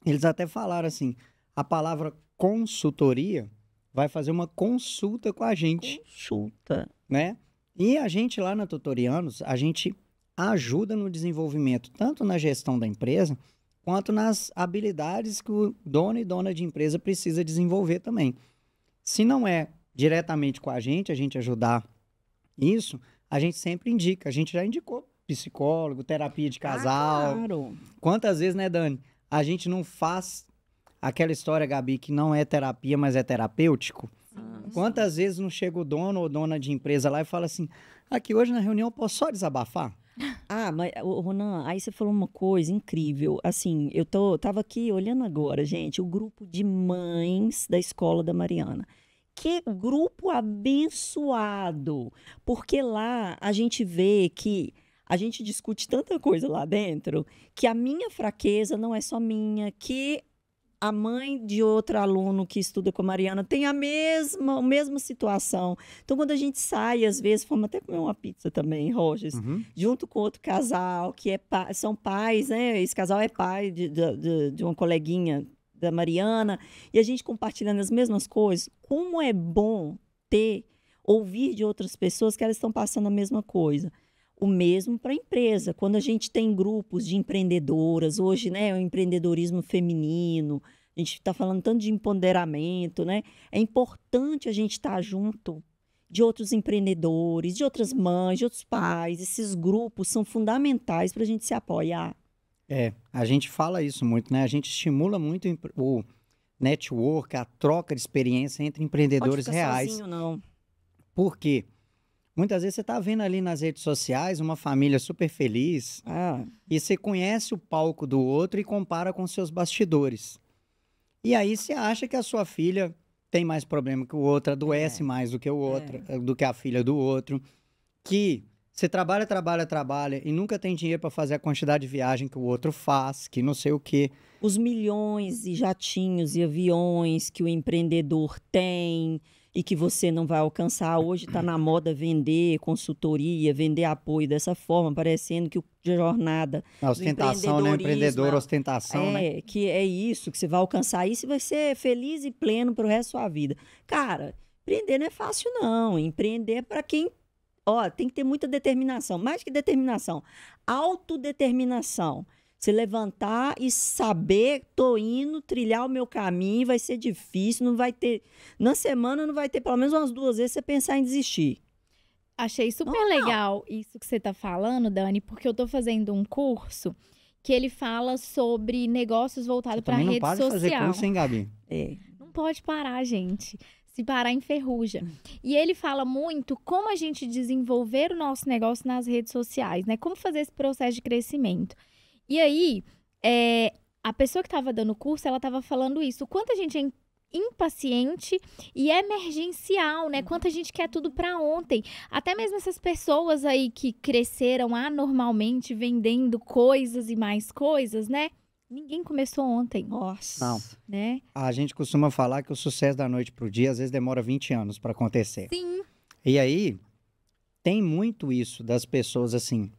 eles até falaram assim, a palavra consultoria vai fazer uma consulta com a gente. Consulta. Né? E a gente lá na Tutorianos, a gente ajuda no desenvolvimento, tanto na gestão da empresa, quanto nas habilidades que o dono e dona de empresa precisa desenvolver também. Se não é diretamente com a gente ajudar isso, a gente sempre indica. A gente já indicou psicólogo, terapia de casal. Claro. Quantas vezes, né, Dani? A gente não faz aquela história, Gabi, que não é terapia, mas é terapêutico. Quantas vezes não chega o dono ou dona de empresa lá e fala assim, aqui hoje na reunião eu posso só desabafar? Mas, Ronan, aí você falou uma coisa incrível. Assim, tava aqui olhando agora, gente, o grupo de mães da escola da Mariana. Que grupo abençoado! Porque lá a gente vê que a gente discute tanta coisa lá dentro que a minha fraqueza não é só minha, que a mãe de outro aluno que estuda com a Mariana tem a mesma situação. Então, quando a gente sai, às vezes, fomos até comer uma pizza também, Rogers, junto com outro casal, que são pais, né? Esse casal é pai de uma coleguinha da Mariana, e a gente compartilhando as mesmas coisas. Como é bom ouvir de outras pessoas que elas estão passando a mesma coisa. O mesmo para a empresa. Quando a gente tem grupos de empreendedoras, hoje, né, o empreendedorismo feminino, a gente está falando tanto de empoderamento, né? É importante a gente estar junto de outros empreendedores, de outras mães, de outros pais. Esses grupos são fundamentais para a gente se apoiar. A gente fala isso muito, né? A gente estimula muito o network, a troca de experiência entre empreendedores Pode ficar reais. Sozinho, não. Por quê? Muitas vezes você está vendo ali nas redes sociais uma família super feliz e você conhece o palco do outro e compara com seus bastidores. E aí você acha que a sua filha tem mais problema que o outro, adoece mais do que o outro, do que a filha do outro, que você trabalha e nunca tem dinheiro para fazer a quantidade de viagem que o outro faz, que não sei o quê. Os milhões e jatinhos e aviões que o empreendedor tem e que você não vai alcançar. Hoje está na moda vender consultoria, vender apoio dessa forma, parecendo que a jornada a ostentação, né? Empreendedor, ostentação, né? Que é isso, que você vai alcançar isso e vai ser feliz e pleno para o resto da sua vida. Cara, empreender não é fácil, não. Empreender é para quem... tem que ter muita determinação. Mais que determinação, autodeterminação. Se levantar e saber, tô indo, trilhar o meu caminho, vai ser difícil, não vai ter... Na semana não vai ter pelo menos umas 2 vezes você pensar em desistir. Achei super legal isso que você tá falando, Dani, porque eu tô fazendo um curso que ele fala sobre negócios voltados para rede social. Não pode fazer curso, hein, Gabi? Não pode parar, gente. Se parar, enferruja. E ele fala muito como a gente desenvolver o nosso negócio nas redes sociais, né? Como fazer esse processo de crescimento. E aí, a pessoa que estava dando o curso, ela estava falando isso. O quanto a gente é impaciente e emergencial, né? Quanto a gente quer tudo para ontem. Até mesmo essas pessoas aí que cresceram anormalmente, vendendo coisas e mais coisas, né? Ninguém começou ontem. Nossa. Não. Né? A gente costuma falar que o sucesso da noite pro dia, às vezes, demora 20 anos para acontecer. Sim. E aí, tem muito isso das pessoas, assim,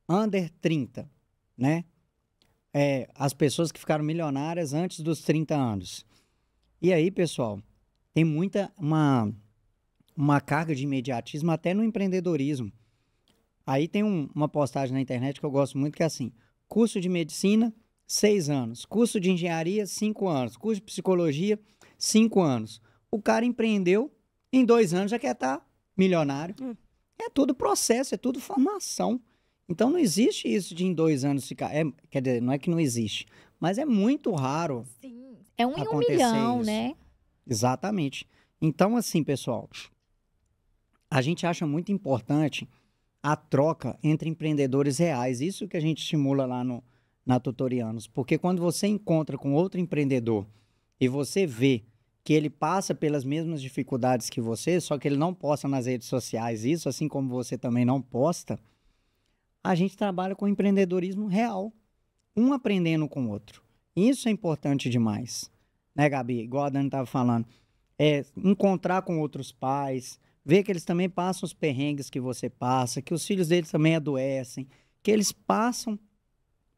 under 30, né? As pessoas que ficaram milionárias antes dos 30 anos. E aí, pessoal, tem uma carga de imediatismo até no empreendedorismo. Aí tem uma postagem na internet que eu gosto muito, que é assim, curso de medicina, 6 anos. Curso de engenharia, 5 anos. Curso de psicologia, 5 anos. O cara empreendeu, em 2 anos já quer estar milionário. É tudo processo, é tudo formação. Então não existe isso de em 2 anos ficar... quer dizer, não é que não existe, mas é muito raro. Sim. É 1 em 1 milhão, isso. né? Exatamente. Então, assim, pessoal, a gente acha muito importante a troca entre empreendedores reais. Isso que a gente estimula lá na Tutorianos. Porque quando você encontra com outro empreendedor e você vê que ele passa pelas mesmas dificuldades que você, só que ele não posta nas redes sociais isso, assim como você também não posta, a gente trabalha com empreendedorismo real. Um aprendendo com o outro. Isso é importante demais. Né, Gabi? Igual a Dani estava falando. Encontrar com outros pais, ver que eles também passam os perrengues que você passa, que os filhos deles também adoecem, que eles passam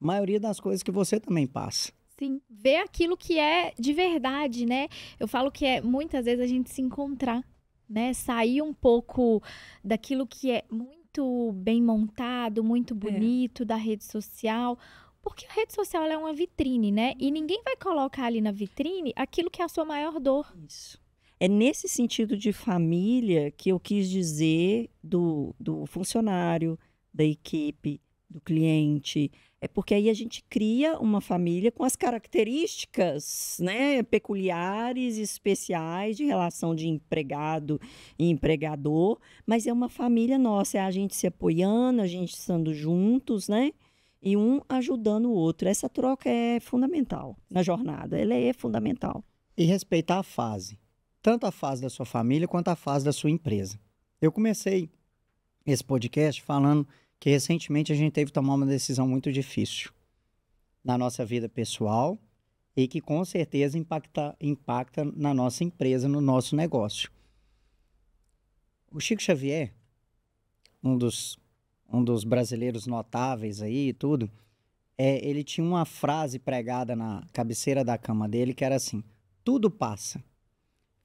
a maioria das coisas que você também passa. Sim, ver aquilo que é de verdade, né? Eu falo que muitas vezes a gente se encontrar. né? Sair um pouco daquilo que é muito bem montado, muito bonito da rede social. Porque a rede social ela é uma vitrine, né? E ninguém vai colocar ali na vitrine aquilo que é a sua maior dor. Isso. É nesse sentido de família que eu quis dizer do funcionário, da equipe, do cliente. É porque aí a gente cria uma família com as características, né, peculiares, especiais de relação de empregado e empregador, mas é uma família nossa, é a gente se apoiando, a gente estando juntos, né? E um ajudando o outro. Essa troca é fundamental na jornada, ela é fundamental. E respeitar a fase. Tanto a fase da sua família quanto a fase da sua empresa. Eu comecei esse podcast falando que recentemente a gente teve que tomar uma decisão muito difícil na nossa vida pessoal e que com certeza impacta na nossa empresa, no nosso negócio. O Chico Xavier, um dos brasileiros notáveis aí e tudo, ele tinha uma frase pregada na cabeceira da cama dele que era assim: tudo passa.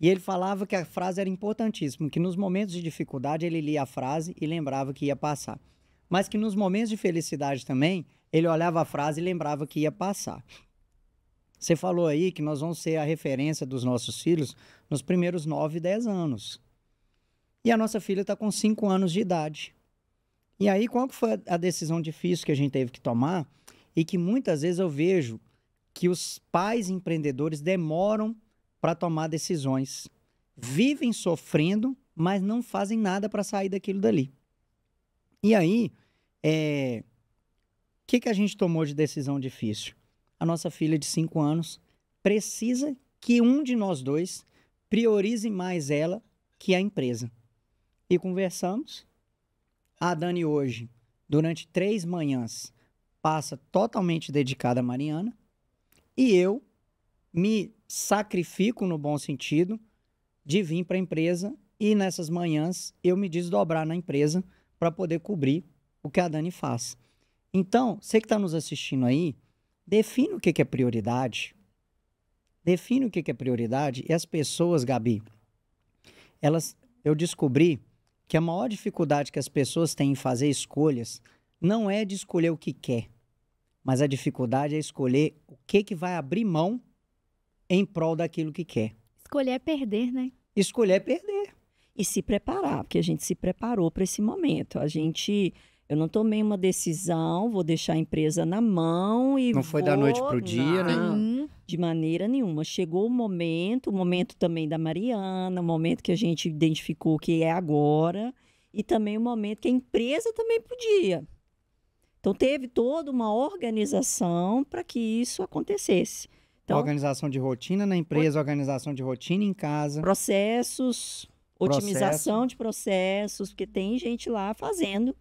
E ele falava que a frase era importantíssima, que nos momentos de dificuldade ele lia a frase e lembrava que ia passar. Mas que nos momentos de felicidade também, ele olhava a frase e lembrava que ia passar. Você falou aí que nós vamos ser a referência dos nossos filhos nos primeiros 9, 10 anos. E a nossa filha está com 5 anos de idade. E aí, qual que foi a decisão difícil que a gente teve que tomar? E que muitas vezes eu vejo que os pais empreendedores demoram para tomar decisões. Vivem sofrendo, mas não fazem nada para sair daquilo dali. E aí, o que a gente tomou de decisão difícil? A nossa filha de 5 anos precisa que um de nós dois priorize mais ela que a empresa. E conversamos. A Dani hoje, durante 3 manhãs, passa totalmente dedicada a Mariana. E eu me sacrifico, no bom sentido, de vir para a empresa e nessas manhãs eu me desdobrar na empresa para poder cobrir o que a Dani faz. Então, você que está nos assistindo aí, define o que é prioridade. Define o que é prioridade. E as pessoas, Gabi, eu descobri que a maior dificuldade que as pessoas têm em fazer escolhas não é de escolher o que quer, mas a dificuldade é escolher o que vai abrir mão em prol daquilo que quer. Escolher é perder, né? Escolher é perder. E se preparar, porque a gente se preparou para esse momento. Eu não tomei uma decisão, vou deixar a empresa na mão e não foi da noite pro dia, não, né? De maneira nenhuma. Chegou o momento também da Mariana, o momento que a gente identificou que é agora, e também o momento que a empresa também podia. Então, teve toda uma organização para que isso acontecesse. Então, organização de rotina na empresa, organização de rotina em casa. Otimização de processos, porque tem gente lá fazendo.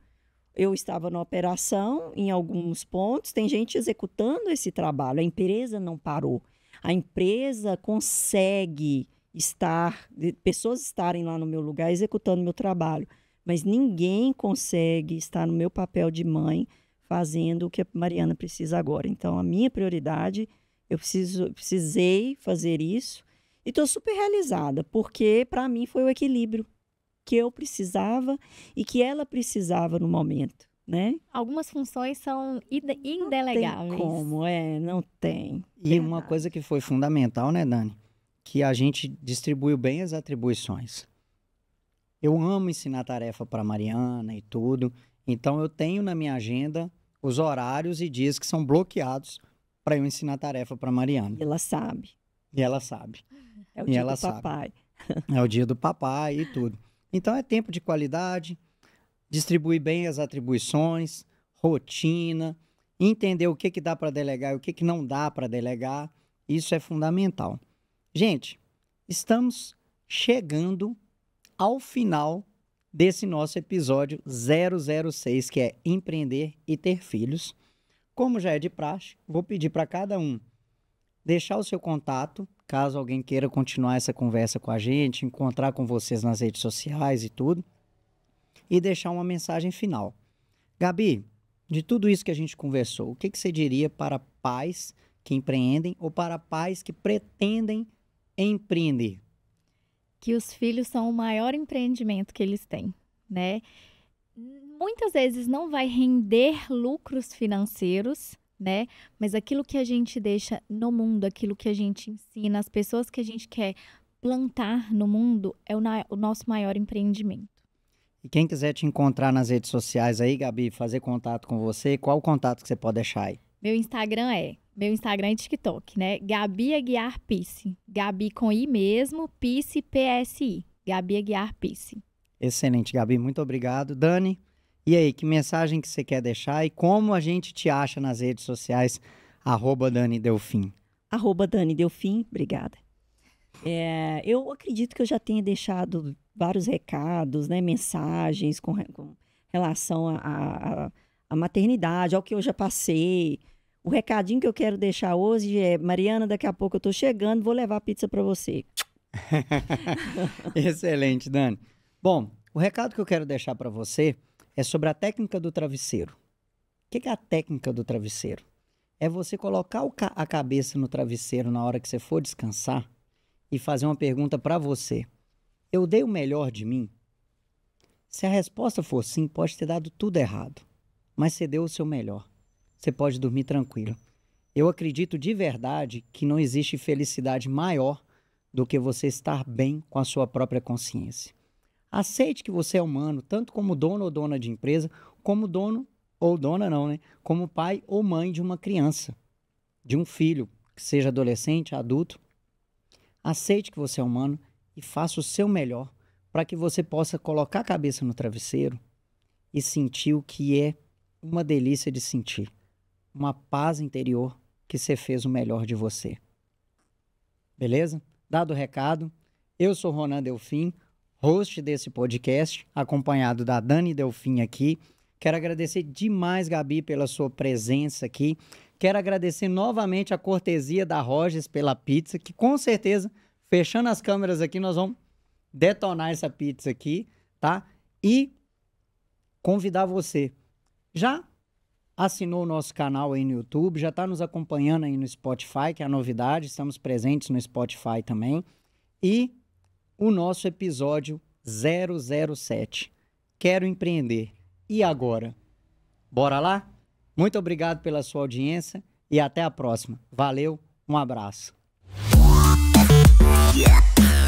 Eu estava na operação em alguns pontos, tem gente executando esse trabalho. A empresa não parou. A empresa consegue pessoas estarem lá no meu lugar executando meu trabalho, mas ninguém consegue estar no meu papel de mãe fazendo o que a Mariana precisa agora. Então, a minha prioridade, eu precisei fazer isso. E estou super realizada, porque para mim foi o equilíbrio que eu precisava e que ela precisava no momento, né? Algumas funções são indelegáveis. Não tem como, não tem. E verdade. Uma coisa que foi fundamental, né, Dani? Que a gente distribuiu bem as atribuições. Eu amo ensinar tarefa para Mariana e tudo, então eu tenho na minha agenda os horários e dias que são bloqueados para eu ensinar tarefa para Mariana. E ela sabe. E ela sabe. É o dia do papai. É o dia do papai e tudo. Então, é tempo de qualidade, distribuir bem as atribuições, rotina, entender o que dá para delegar e o que não dá para delegar. Isso é fundamental. Gente, estamos chegando ao final desse nosso episódio 006, que é Empreender e Ter Filhos. Como já é de praxe, vou pedir para cada um deixar o seu contato, caso alguém queira continuar essa conversa com a gente, encontrar com vocês nas redes sociais e tudo, e deixar uma mensagem final. Gabi, de tudo isso que a gente conversou, o que você diria para pais que empreendem ou para pais que pretendem empreender? que os filhos são o maior empreendimento que eles têm, né? Muitas vezes não vai render lucros financeiros, né? Mas aquilo que a gente deixa no mundo, aquilo que a gente ensina, as pessoas que a gente quer plantar no mundo é o nosso maior empreendimento. E quem quiser te encontrar nas redes sociais aí, Gabi, fazer contato com você, qual o contato que você pode deixar aí? Meu Instagram e TikTok, né? Gabi Aguiar Pisse. Gabi com I mesmo, Pisse, P-S-I. Gabi Aguiar Pisse. Excelente, Gabi. Muito obrigado. Dani, e aí, que mensagem que você quer deixar e como a gente te acha nas redes sociais? @Dani Delfim. @Dani Delfim, obrigada. Eu acredito que eu já tenha deixado vários recados, né, mensagens com relação à maternidade, ao que eu já passei. O recadinho que eu quero deixar hoje é: Mariana, daqui a pouco eu tô chegando, vou levar a pizza para você. Excelente, Dani. Bom, o recado que eu quero deixar para você é sobre a técnica do travesseiro. O que é a técnica do travesseiro? É você colocar a cabeça no travesseiro na hora que você for descansar e fazer uma pergunta para você. Eu dei o melhor de mim? Se a resposta for sim, pode ter dado tudo errado. Mas você deu o seu melhor. Você pode dormir tranquilo. Eu acredito de verdade que não existe felicidade maior do que você estar bem com a sua própria consciência. Aceite que você é humano, tanto como dono ou dona de empresa, como dono ou dona não, né? Como pai ou mãe de uma criança, de um filho, que seja adolescente, adulto. Aceite que você é humano e faça o seu melhor para que você possa colocar a cabeça no travesseiro e sentir o que é uma delícia de sentir. Uma paz interior que você fez o melhor de você. Beleza? Dado o recado, eu sou Ronan Delfim, host desse podcast, acompanhado da Dani Delfim aqui. Quero agradecer demais, Gabi, pela sua presença aqui. Quero agradecer novamente a cortesia da Rogers pela pizza, que com certeza, fechando as câmeras aqui, nós vamos detonar essa pizza aqui, tá? E convidar você. Já assinou o nosso canal aí no YouTube, já está nos acompanhando aí no Spotify, que é a novidade, estamos presentes no Spotify também. E o nosso episódio 007. Quero empreender. E agora? Bora lá? Muito obrigado pela sua audiência e até a próxima. Valeu, um abraço. Yeah.